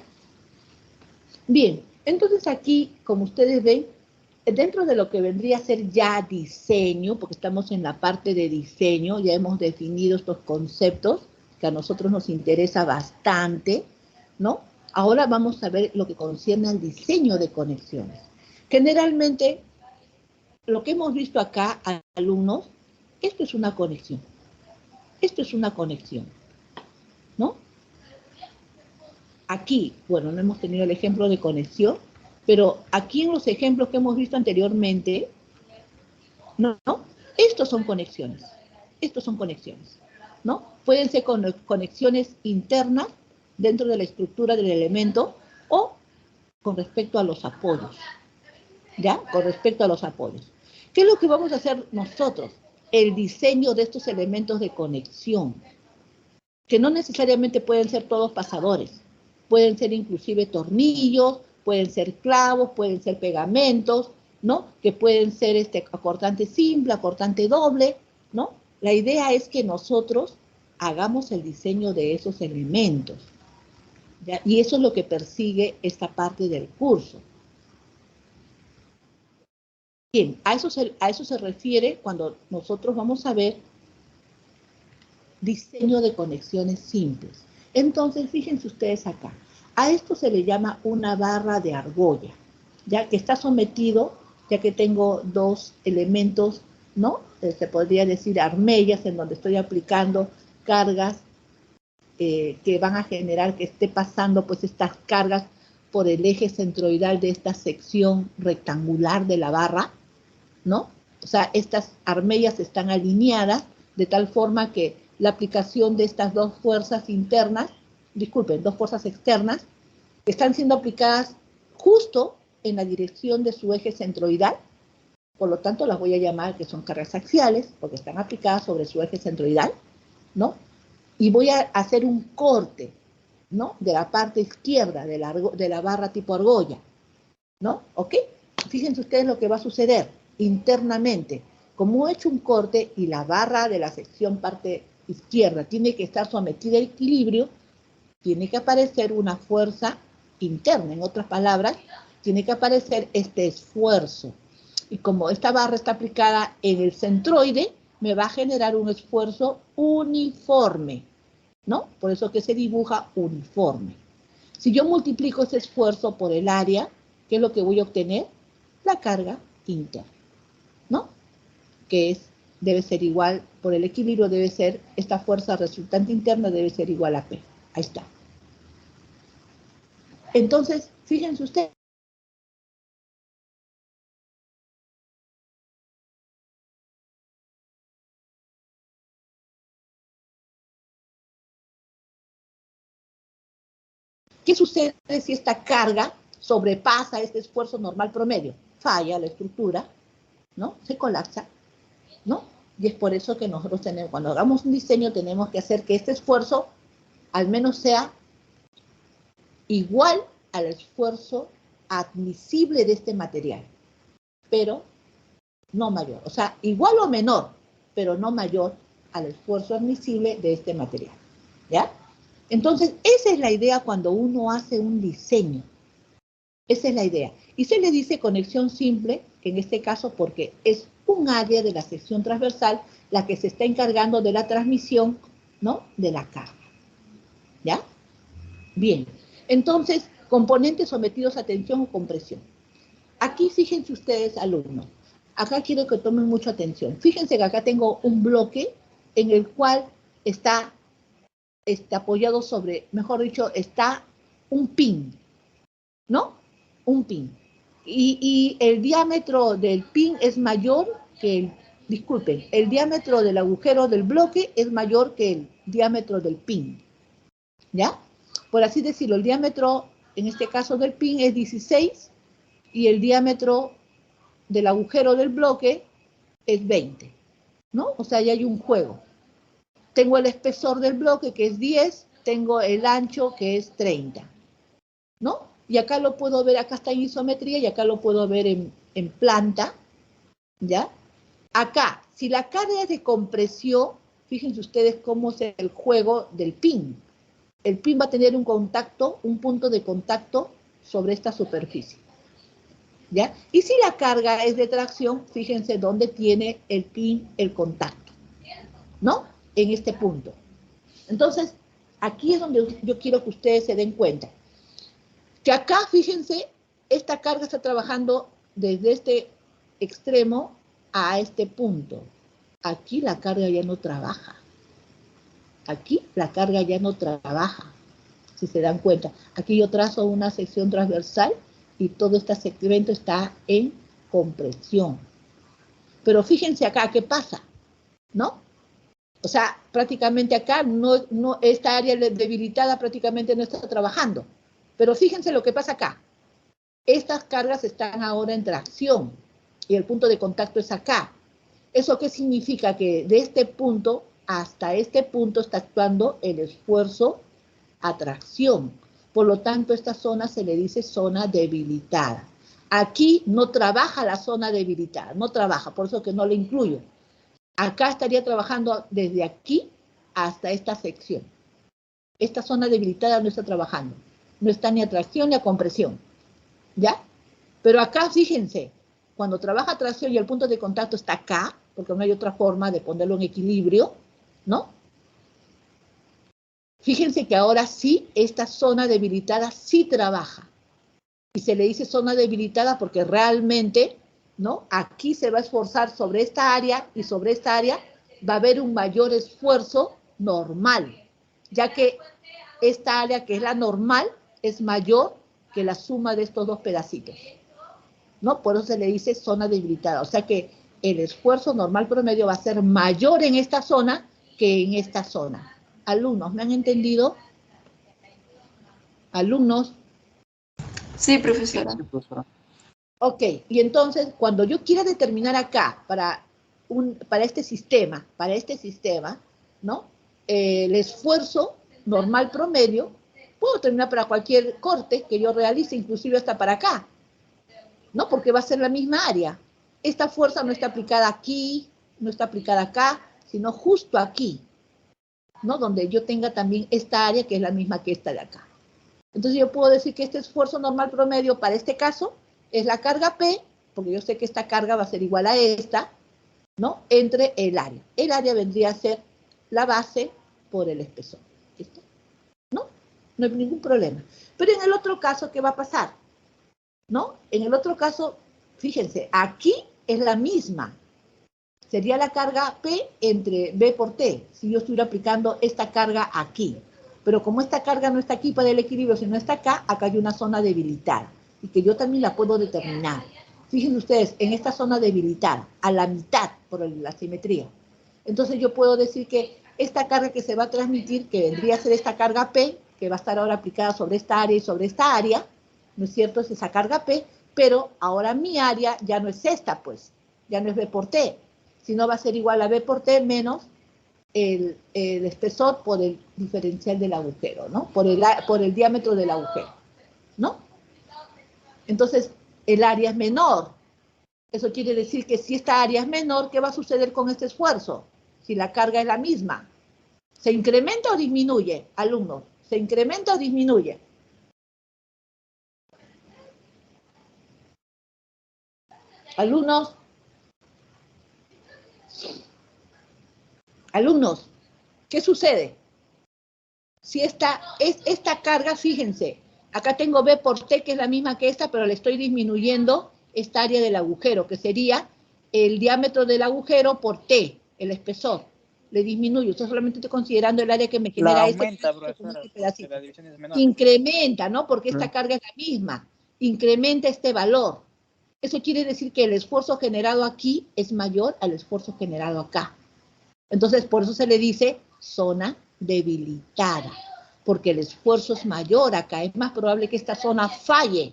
Bien, entonces aquí, como ustedes ven, dentro de lo que vendría a ser ya diseño, porque estamos en la parte de diseño, ya hemos definido estos conceptos que a nosotros nos interesa bastante, ¿no? Ahora vamos a ver lo que concierne al diseño de conexiones. Generalmente, lo que hemos visto acá, alumnos, esto es una conexión. Esto es una conexión, ¿no? Aquí, bueno, no hemos tenido el ejemplo de conexión, pero aquí en los ejemplos que hemos visto anteriormente, ¿no? Estos son conexiones. Estos son conexiones, ¿no? Pueden ser conexiones internas dentro de la estructura del elemento o con respecto a los apoyos, ¿ya? Con respecto a los apoyos. ¿Qué es lo que vamos a hacer nosotros? El diseño de estos elementos de conexión, que no necesariamente pueden ser todos pasadores. Pueden ser inclusive tornillos, pueden ser clavos, pueden ser pegamentos, ¿no? Que pueden ser acortante simple, acortante doble, ¿no? La idea es que nosotros hagamos el diseño de esos elementos, ¿ya? Y eso es lo que persigue esta parte del curso. Bien, a eso se refiere cuando nosotros vamos a ver diseño de conexiones simples. Entonces, fíjense ustedes acá. A esto se le llama una barra de argolla, ya que está sometido, ya que tengo dos elementos, ¿no? Se podría decir armellas, en donde estoy aplicando cargas que van a generar que esté pasando pues estas cargas por el eje centroidal de esta sección rectangular de la barra, ¿no? O sea, estas armellas están alineadas de tal forma que la aplicación de estas dos fuerzas internas, disculpen, dos fuerzas externas, están siendo aplicadas justo en la dirección de su eje centroidal, por lo tanto las voy a llamar que son cargas axiales, porque están aplicadas sobre su eje centroidal, ¿no? Y voy a hacer un corte, ¿no? De la parte izquierda de la barra tipo argolla, ¿no? ¿Ok? Fíjense ustedes lo que va a suceder internamente. Como he hecho un corte y la barra de la sección parte izquierda tiene que estar sometida al equilibrio, tiene que aparecer una fuerza interna. En otras palabras, tiene que aparecer este esfuerzo. Y como esta barra está aplicada en el centroide, me va a generar un esfuerzo uniforme, ¿no? Por eso que se dibuja uniforme. Si yo multiplico ese esfuerzo por el área, ¿qué es lo que voy a obtener? La carga interna, ¿no? Que debe ser igual, por el equilibrio debe ser, esta fuerza resultante interna debe ser igual a P. Ahí está. Entonces, fíjense ustedes. ¿Qué sucede si esta carga sobrepasa este esfuerzo normal promedio? Falla la estructura, ¿no? Se colapsa, ¿no? Y es por eso que nosotros tenemos, cuando hagamos un diseño, tenemos que hacer que este esfuerzo al menos sea igual al esfuerzo admisible de este material, pero no mayor. O sea, igual o menor, pero no mayor al esfuerzo admisible de este material, ¿ya? Entonces, esa es la idea cuando uno hace un diseño. Esa es la idea. Y se le dice conexión simple, en este caso porque es un área de la sección transversal la que se está encargando de la transmisión, ¿no?, de la carga. ¿Ya? Bien. Entonces, componentes sometidos a tensión o compresión. Aquí fíjense ustedes, alumnos. Acá quiero que tomen mucha atención. Fíjense que acá tengo un bloque en el cual está apoyado sobre, mejor dicho, está un pin, ¿no? Un pin. Y el diámetro del pin es mayor que el, disculpen, el diámetro del agujero del bloque es mayor que el diámetro del pin. ¿Ya? Por así decirlo, el diámetro, en este caso del pin, es 16 y el diámetro del agujero del bloque es 20, ¿no? O sea, ya hay un juego. Tengo el espesor del bloque, que es 10, tengo el ancho, que es 30, ¿no? Y acá lo puedo ver, acá está en isometría y acá lo puedo ver en planta, ¿ya? Acá, si la carga es de compresión, fíjense ustedes cómo es el juego del pin. El pin va a tener un contacto, un punto de contacto sobre esta superficie, ¿ya? Y si la carga es de tracción, fíjense dónde tiene el pin el contacto, ¿no? En este punto. Entonces, aquí es donde yo quiero que ustedes se den cuenta. Que acá, fíjense, esta carga está trabajando desde este extremo a este punto. Aquí la carga ya no trabaja. Aquí la carga ya no trabaja, si se dan cuenta. Aquí yo trazo una sección transversal y todo este segmento está en compresión. Pero fíjense acá, ¿qué pasa? ¿No? O sea, prácticamente acá, esta área debilitada prácticamente no está trabajando. Pero fíjense lo que pasa acá. Estas cargas están ahora en tracción y el punto de contacto es acá. ¿Eso qué significa? Que de este punto hasta este punto está actuando el esfuerzo a tracción. Por lo tanto, esta zona se le dice zona debilitada. Aquí no trabaja la zona debilitada, no trabaja, por eso que no le incluyo. Acá estaría trabajando desde aquí hasta esta sección. Esta zona debilitada no está trabajando. No está ni a tracción ni a compresión. ¿Ya? Pero acá, fíjense, cuando trabaja tracción y el punto de contacto está acá, porque no hay otra forma de ponerlo en equilibrio, ¿no? Fíjense que ahora sí, esta zona debilitada sí trabaja. Y se le dice zona debilitada porque realmente, ¿no? Aquí se va a esforzar sobre esta área y sobre esta área va a haber un mayor esfuerzo normal, ya que esta área que es la normal es mayor que la suma de estos dos pedacitos, ¿no? Por eso se le dice zona debilitada. O sea que el esfuerzo normal promedio va a ser mayor en esta zona que en esta zona. Alumnos, ¿me han entendido? Alumnos. Sí, profesora. Sí, profesora. Ok, y entonces cuando yo quiera determinar acá para este sistema, ¿no? El esfuerzo normal promedio, puedo determinar para cualquier corte que yo realice, inclusive hasta para acá, ¿no? Porque va a ser la misma área. Esta fuerza no está aplicada aquí, no está aplicada acá, sino justo aquí, ¿no? Donde yo tenga también esta área que es la misma que esta de acá. Entonces yo puedo decir que este esfuerzo normal promedio para este caso es la carga P, porque yo sé que esta carga va a ser igual a esta, ¿no? Entre el área. El área vendría a ser la base por el espesor. ¿Listo? ¿No? No hay ningún problema. Pero en el otro caso, ¿qué va a pasar? ¿No? En el otro caso, fíjense, aquí es la misma. Sería la carga P entre B por T, si yo estuviera aplicando esta carga aquí. Pero como esta carga no está aquí para el equilibrio, sino está acá, acá hay una zona debilitada. Y que yo también la puedo determinar. Fíjense ustedes, en esta zona debilitada, a la mitad por la simetría. Entonces yo puedo decir que esta carga que se va a transmitir, que vendría a ser esta carga P, que va a estar ahora aplicada sobre esta área y sobre esta área, ¿no es cierto? Es esa carga P, pero ahora mi área ya no es esta, pues. Ya no es B por T, sino va a ser igual a B por T menos el espesor por el diferencial del agujero, ¿no? Por el diámetro del agujero, ¿no? Entonces, el área es menor. Eso quiere decir que si esta área es menor, ¿qué va a suceder con este esfuerzo? Si la carga es la misma. ¿Se incrementa o disminuye, alumnos? ¿Se incrementa o disminuye? Alumnos, alumnos, ¿qué sucede? Si esta carga, fíjense, acá tengo B por T, que es la misma que esta, pero le estoy disminuyendo esta área del agujero, que sería el diámetro del agujero por T, el espesor. Le disminuyo, estoy solamente estoy considerando el área que me genera La este aumenta, pedacito con profesora, este porque pedacito. la división es menor. Incrementa, ¿no? Porque esta carga es la misma. Incrementa este valor. Eso quiere decir que el esfuerzo generado aquí es mayor al esfuerzo generado acá. Entonces, por eso se le dice zona debilitada, porque el esfuerzo es mayor acá. Es más probable que esta zona falle,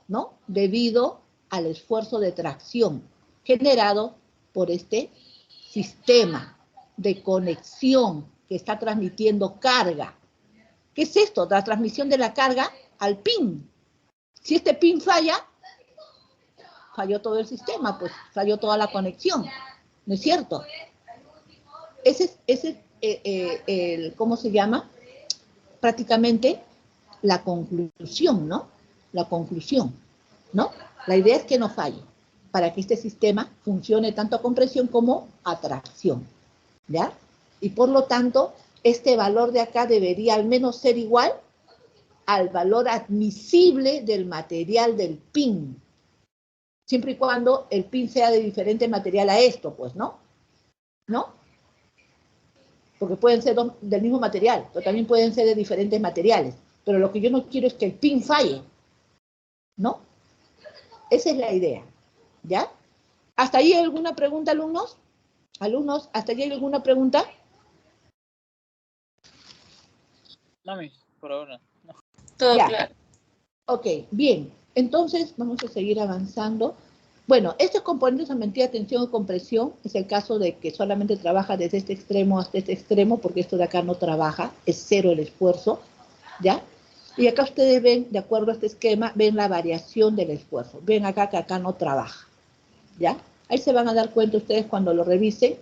¿no? Debido al esfuerzo de tracción generado por este sistema de conexión que está transmitiendo carga. ¿Qué es esto? La transmisión de la carga al pin. Si este pin falla, falló todo el sistema, pues falló toda la conexión, ¿no es cierto? Ese es ¿cómo se llama? Prácticamente la conclusión, ¿no? La conclusión, ¿no? La idea es que no falle, para que este sistema funcione tanto a compresión como a tracción, ¿ya? Y por lo tanto, este valor de acá debería al menos ser igual al valor admisible del material del pin, siempre y cuando el pin sea de diferente material a esto, pues, ¿no? ¿No? Porque pueden ser del mismo material, pero también pueden ser de diferentes materiales. Pero lo que yo no quiero es que el pin falle, ¿no? Esa es la idea, ¿ya? ¿Hasta ahí hay alguna pregunta, alumnos? Alumnos, ¿hasta ahí hay alguna pregunta? No, mis, por ahora. Todo Ya. claro. Ok, bien. Entonces, vamos a seguir avanzando. Bueno, estos componentes sometida a tensión o compresión es el caso de que solamente trabaja desde este extremo hasta este extremo, porque esto de acá no trabaja, es cero el esfuerzo, ¿ya? Y acá ustedes ven, de acuerdo a este esquema, ven la variación del esfuerzo. Ven acá que acá no trabaja, ¿ya? Ahí se van a dar cuenta ustedes cuando lo revisen,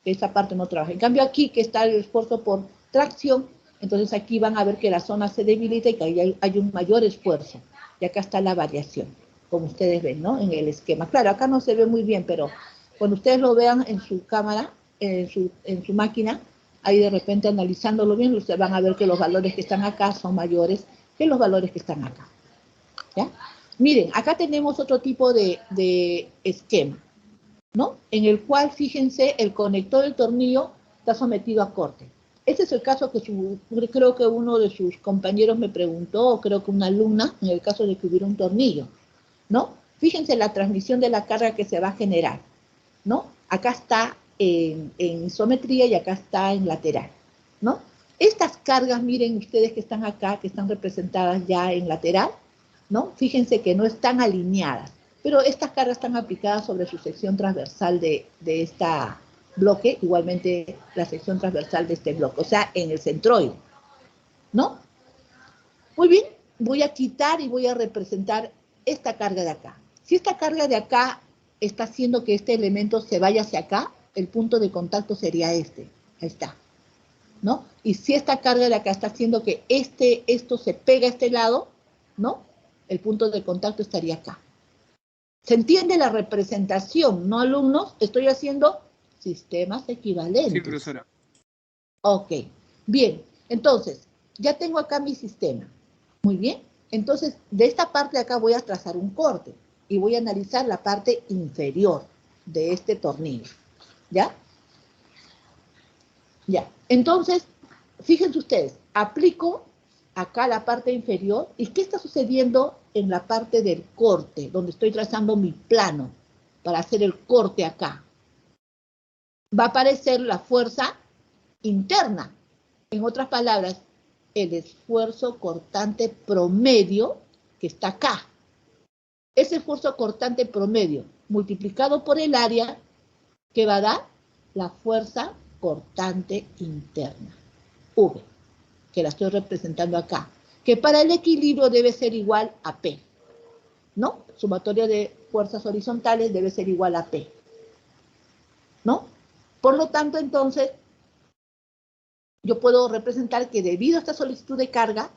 que esa parte no trabaja. En cambio aquí, que está el esfuerzo por tracción, entonces aquí van a ver que la zona se debilita y que ahí hay un mayor esfuerzo. Y acá está la variación, como ustedes ven, ¿no? En el esquema. Claro, acá no se ve muy bien, pero cuando ustedes lo vean en su cámara, en su máquina, ahí de repente analizándolo bien, ustedes van a ver que los valores que están acá son mayores que los valores que están acá. ¿Ya? Miren, acá tenemos otro tipo de esquema, ¿no? En el cual, fíjense, el conector del tornillo está sometido a corte. Este es el caso que creo que uno de sus compañeros me preguntó, o creo que una alumna, en el caso de que hubiera un tornillo, ¿no? Fíjense la transmisión de la carga que se va a generar, ¿no? Acá está en isometría y acá está en lateral, ¿no? Estas cargas, miren ustedes que están acá, que están representadas ya en lateral, ¿no? Fíjense que no están alineadas, pero estas cargas están aplicadas sobre su sección transversal de esta bloque, igualmente la sección transversal de este bloque, o sea, en el centroide, ¿no? Muy bien, voy a quitar y voy a representar esta carga de acá. Si esta carga de acá está haciendo que este elemento se vaya hacia acá, el punto de contacto sería este, ahí está, ¿no? Y si esta carga de acá está haciendo que esto se pega a este lado, ¿no? El punto de contacto estaría acá. ¿Se entiende la representación, no, alumnos? Estoy haciendo sistemas equivalentes. Sí, profesora. Ok, bien. Entonces, ya tengo acá mi sistema. Muy bien. Entonces, de esta parte de acá voy a trazar un corte y voy a analizar la parte inferior de este tornillo. ¿Ya? Ya. Entonces, fíjense ustedes, aplico acá la parte inferior. ¿Y qué está sucediendo en la parte del corte, donde estoy trazando mi plano para hacer el corte acá? Va a aparecer la fuerza interna. En otras palabras, el esfuerzo cortante promedio que está acá. Ese esfuerzo cortante promedio multiplicado por el área que va a dar la fuerza cortante interna, V, que la estoy representando acá, que para el equilibrio debe ser igual a P, ¿no? Sumatoria de fuerzas horizontales debe ser igual a P, ¿no? Por lo tanto, entonces, yo puedo representar que debido a esta solicitud de carga,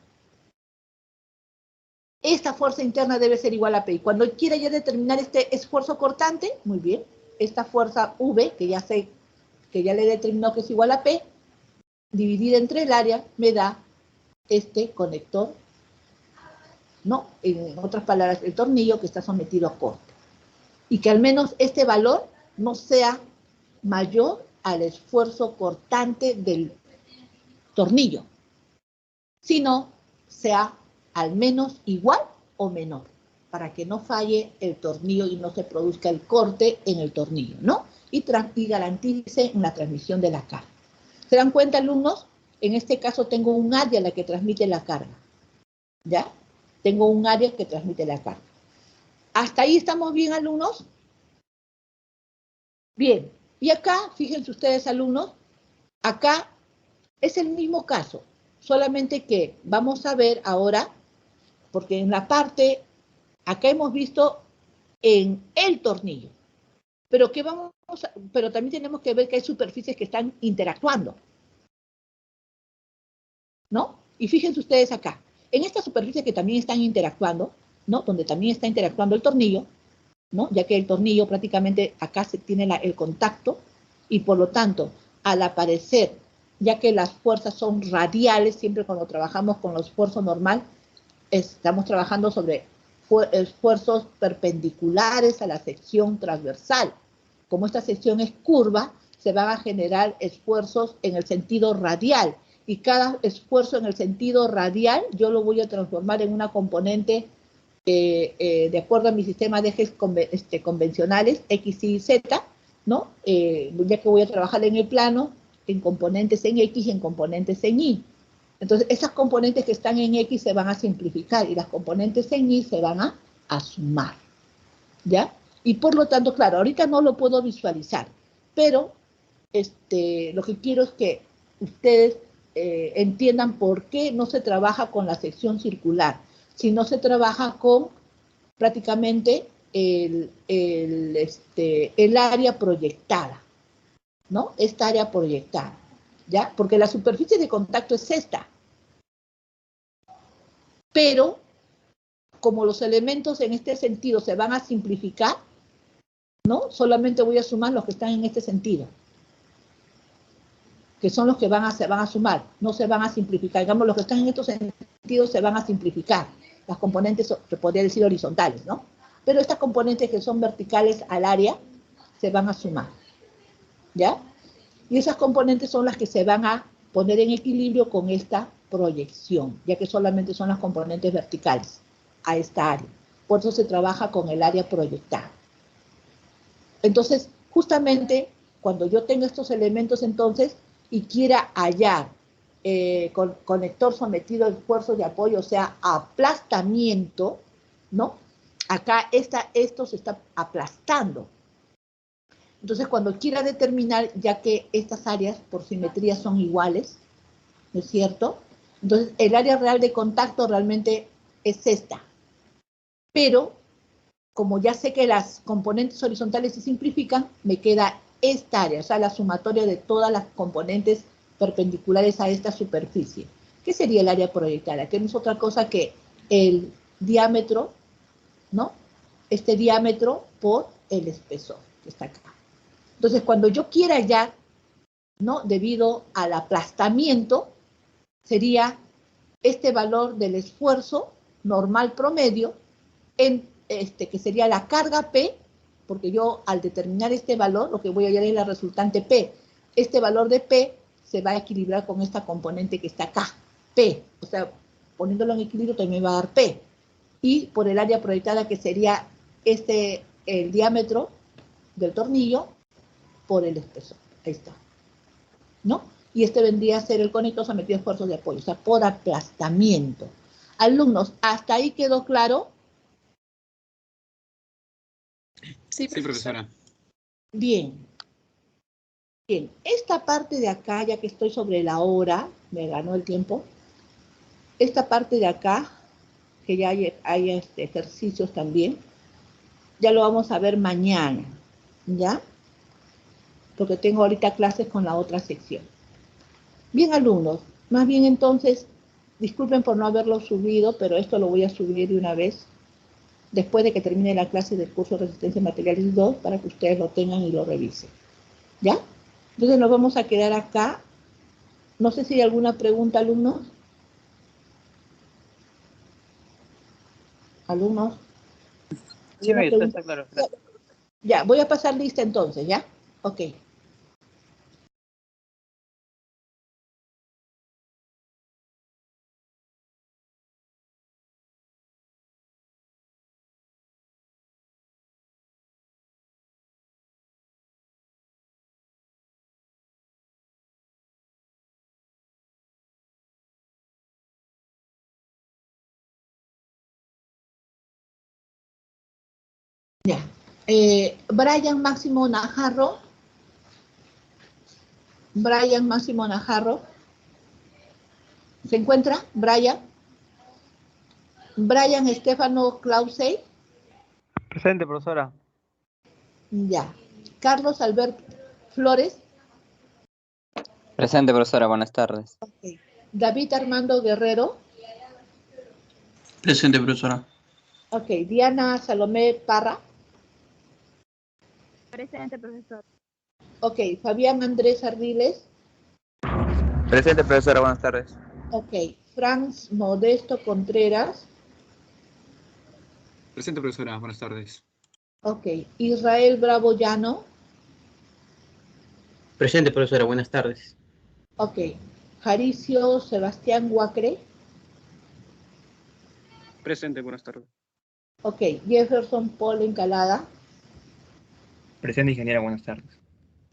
esta fuerza interna debe ser igual a P. Y cuando quiera ya determinar este esfuerzo cortante, muy bien, esta fuerza V, que ya le he determinado que es igual a P, dividida entre el área, me da este conector, ¿no? En otras palabras, el tornillo que está sometido a corte. Y que al menos este valor no sea mayor al esfuerzo cortante del tornillo, sino sea al menos igual o menor, para que no falle el tornillo y no se produzca el corte en el tornillo, ¿no? Y garantice la transmisión de la carga. ¿Se dan cuenta, alumnos? En este caso tengo un área a la que transmite la carga, ¿ya? Tengo un área que transmite la carga. ¿Hasta ahí estamos bien, alumnos? Bien. Y acá, fíjense ustedes, alumnos, acá es el mismo caso, solamente que vamos a ver ahora, porque en la parte, acá hemos visto en el tornillo, pero pero también tenemos que ver que hay superficies que están interactuando, ¿no? Y fíjense ustedes acá, en estas superficies que también están interactuando, ¿no? Donde también está interactuando el tornillo, ¿no? Ya que el tornillo prácticamente acá se tiene el contacto y por lo tanto, al aparecer, ya que las fuerzas son radiales, siempre cuando trabajamos con los esfuerzos normal, estamos trabajando sobre esfuerzos perpendiculares a la sección transversal. Como esta sección es curva, se van a generar esfuerzos en el sentido radial. Y cada esfuerzo en el sentido radial, yo lo voy a transformar en una componente de acuerdo a mi sistema de ejes convencionales, X, Y, Z, ¿no? Ya que voy a trabajar en el plano, en componentes en X y en componentes en Y. Entonces, esas componentes que están en X se van a simplificar y las componentes en Y se van a sumar, ¿ya? Y por lo tanto, claro, ahorita no lo puedo visualizar, pero lo que quiero es que ustedes entiendan por qué no se trabaja con la sección circular, sino se trabaja con prácticamente el área proyectada, ¿no? Esta área proyectada, ¿ya? Porque la superficie de contacto es esta. Pero, como los elementos en este sentido se van a simplificar, ¿no? Solamente voy a sumar los que están en este sentido, que son los que se van a sumar, no se van a simplificar. Digamos, los que están en estos sentidos se van a simplificar. Las componentes, se podría decir horizontales, ¿no? Pero estas componentes que son verticales al área se van a sumar, ¿ya? Y esas componentes son las que se van a poner en equilibrio con esta proyección, ya que solamente son las componentes verticales a esta área. Por eso se trabaja con el área proyectada. Entonces, justamente, cuando yo tenga estos elementos, entonces, y quiera hallar conector sometido a esfuerzos de apoyo, o sea, aplastamiento, ¿no? Acá esto se está aplastando. Entonces, cuando quiera determinar, ya que estas áreas por simetría son iguales, ¿no es cierto? Entonces, el área real de contacto realmente es esta. Pero, como ya sé que las componentes horizontales se simplifican, me queda esta área, o sea, la sumatoria de todas las componentes perpendiculares a esta superficie. ¿Qué sería el área proyectada? Que no es otra cosa que el diámetro, ¿no? Este diámetro por el espesor, que está acá. Entonces, cuando yo quiera hallar, ¿no? Debido al aplastamiento, sería este valor del esfuerzo normal promedio, que sería la carga P, porque yo al determinar este valor, lo que voy a hallar es la resultante P. Este valor de P se va a equilibrar con esta componente que está acá, P. O sea, poniéndolo en equilibrio también va a dar P. Y por el área proyectada, que sería el diámetro del tornillo por el espesor. Ahí está, ¿no? Y vendría a ser el conector sometido a esfuerzos de apoyo, o sea, por aplastamiento. Alumnos, ¿hasta ahí quedó claro? Sí, profesora. Bien. Bien, esta parte de acá, ya que estoy sobre la hora, me ganó el tiempo, esta parte de acá, que ya hay ejercicios también, ya lo vamos a ver mañana, ¿ya? Porque tengo ahorita clases con la otra sección. Bien, alumnos, más bien entonces, disculpen por no haberlo subido, pero esto lo voy a subir de una vez, después de que termine la clase del curso de Resistencia a Materiales 2, para que ustedes lo tengan y lo revisen. ¿Ya? Entonces nos vamos a quedar acá. No sé si hay alguna pregunta, alumnos. Alumnos. Sí, ¿Alguna pregunta? está claro. Ya, voy a pasar lista entonces, ¿ya? Ok. Ya. Brian Máximo Najarro. Brian Máximo Najarro. ¿Se encuentra? Brian. Brian Estefano Clausey. Presente, profesora. Ya. Carlos Alberto Flores. Presente, profesora, buenas tardes. Ok. David Armando Guerrero. Presente, profesora. Ok. Diana Salomé Parra. Presente, profesor. Ok. Fabián Andrés Ardiles. Presente, profesora, buenas tardes. Ok. Franz Modesto Contreras. Presente, profesora. Buenas tardes. Ok. Israel Bravo Llano. Presente, profesora. Buenas tardes. Ok. Jaricio Sebastián Huacre. Presente, buenas tardes. Ok. Jefferson Paul Encalada. Presente, ingeniera, buenas tardes.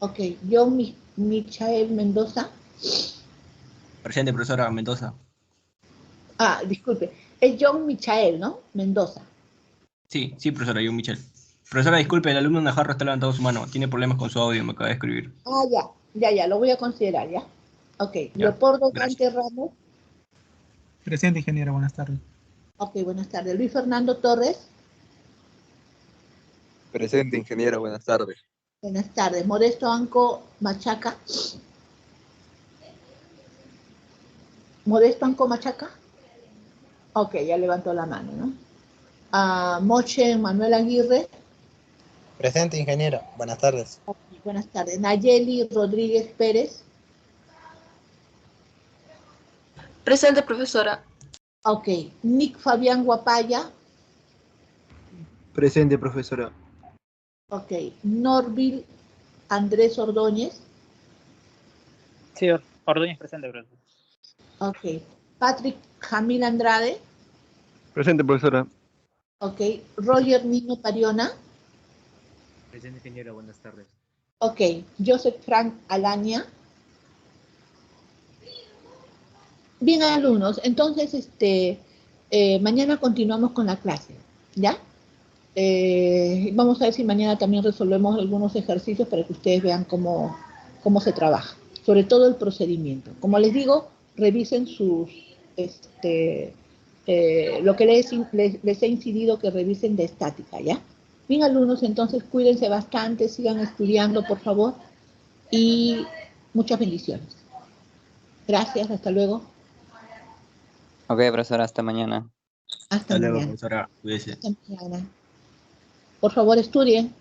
Ok. John Michael Mendoza. Presente, profesora Mendoza. Ah, disculpe. Es John Michael, ¿no? Mendoza. Sí, profesora, yo, Michelle. Profesora, disculpe, el alumno Najarro está levantando su mano. Tiene problemas con su audio, me acaba de escribir. Ah, ya, lo voy a considerar, ¿ya? Ok. Ya, Leopoldo gracias. Dante Ramos. Presente, ingeniera, buenas tardes. Ok, buenas tardes. Luis Fernando Torres. Presente, ingeniera, buenas tardes. Buenas tardes. Modesto Anco Machaca. Modesto Anco Machaca. Ok, ya levantó la mano, ¿no? Moche Manuel Aguirre. Presente, ingeniera, buenas tardes. Ok, buenas tardes. Nayeli Rodríguez Pérez. Presente, profesora. Ok. Nick Fabián Guapaya. Presente, profesora. Ok. Norville Andrés Ordóñez. Sí, Ordóñez presente, profesor. Ok. Patrick Jamil Andrade. Presente, profesora. Ok. Roger Nino Pariona. Presente, ingeniero, buenas tardes. Ok. Joseph Frank Alaña. Bien, alumnos. Entonces, mañana continuamos con la clase, ¿ya? Vamos a ver si mañana también resolvemos algunos ejercicios para que ustedes vean cómo se trabaja, sobre todo el procedimiento. Como les digo, revisen sus, lo que les he incidido que revisen de estática, ¿ya? Bien, alumnos, entonces cuídense bastante, sigan estudiando, por favor, y muchas bendiciones. Gracias, hasta luego. Ok, profesora, hasta mañana. Hasta Hasta luego, mañana. profesora. Cuídese. Hasta mañana. Por favor, estudien.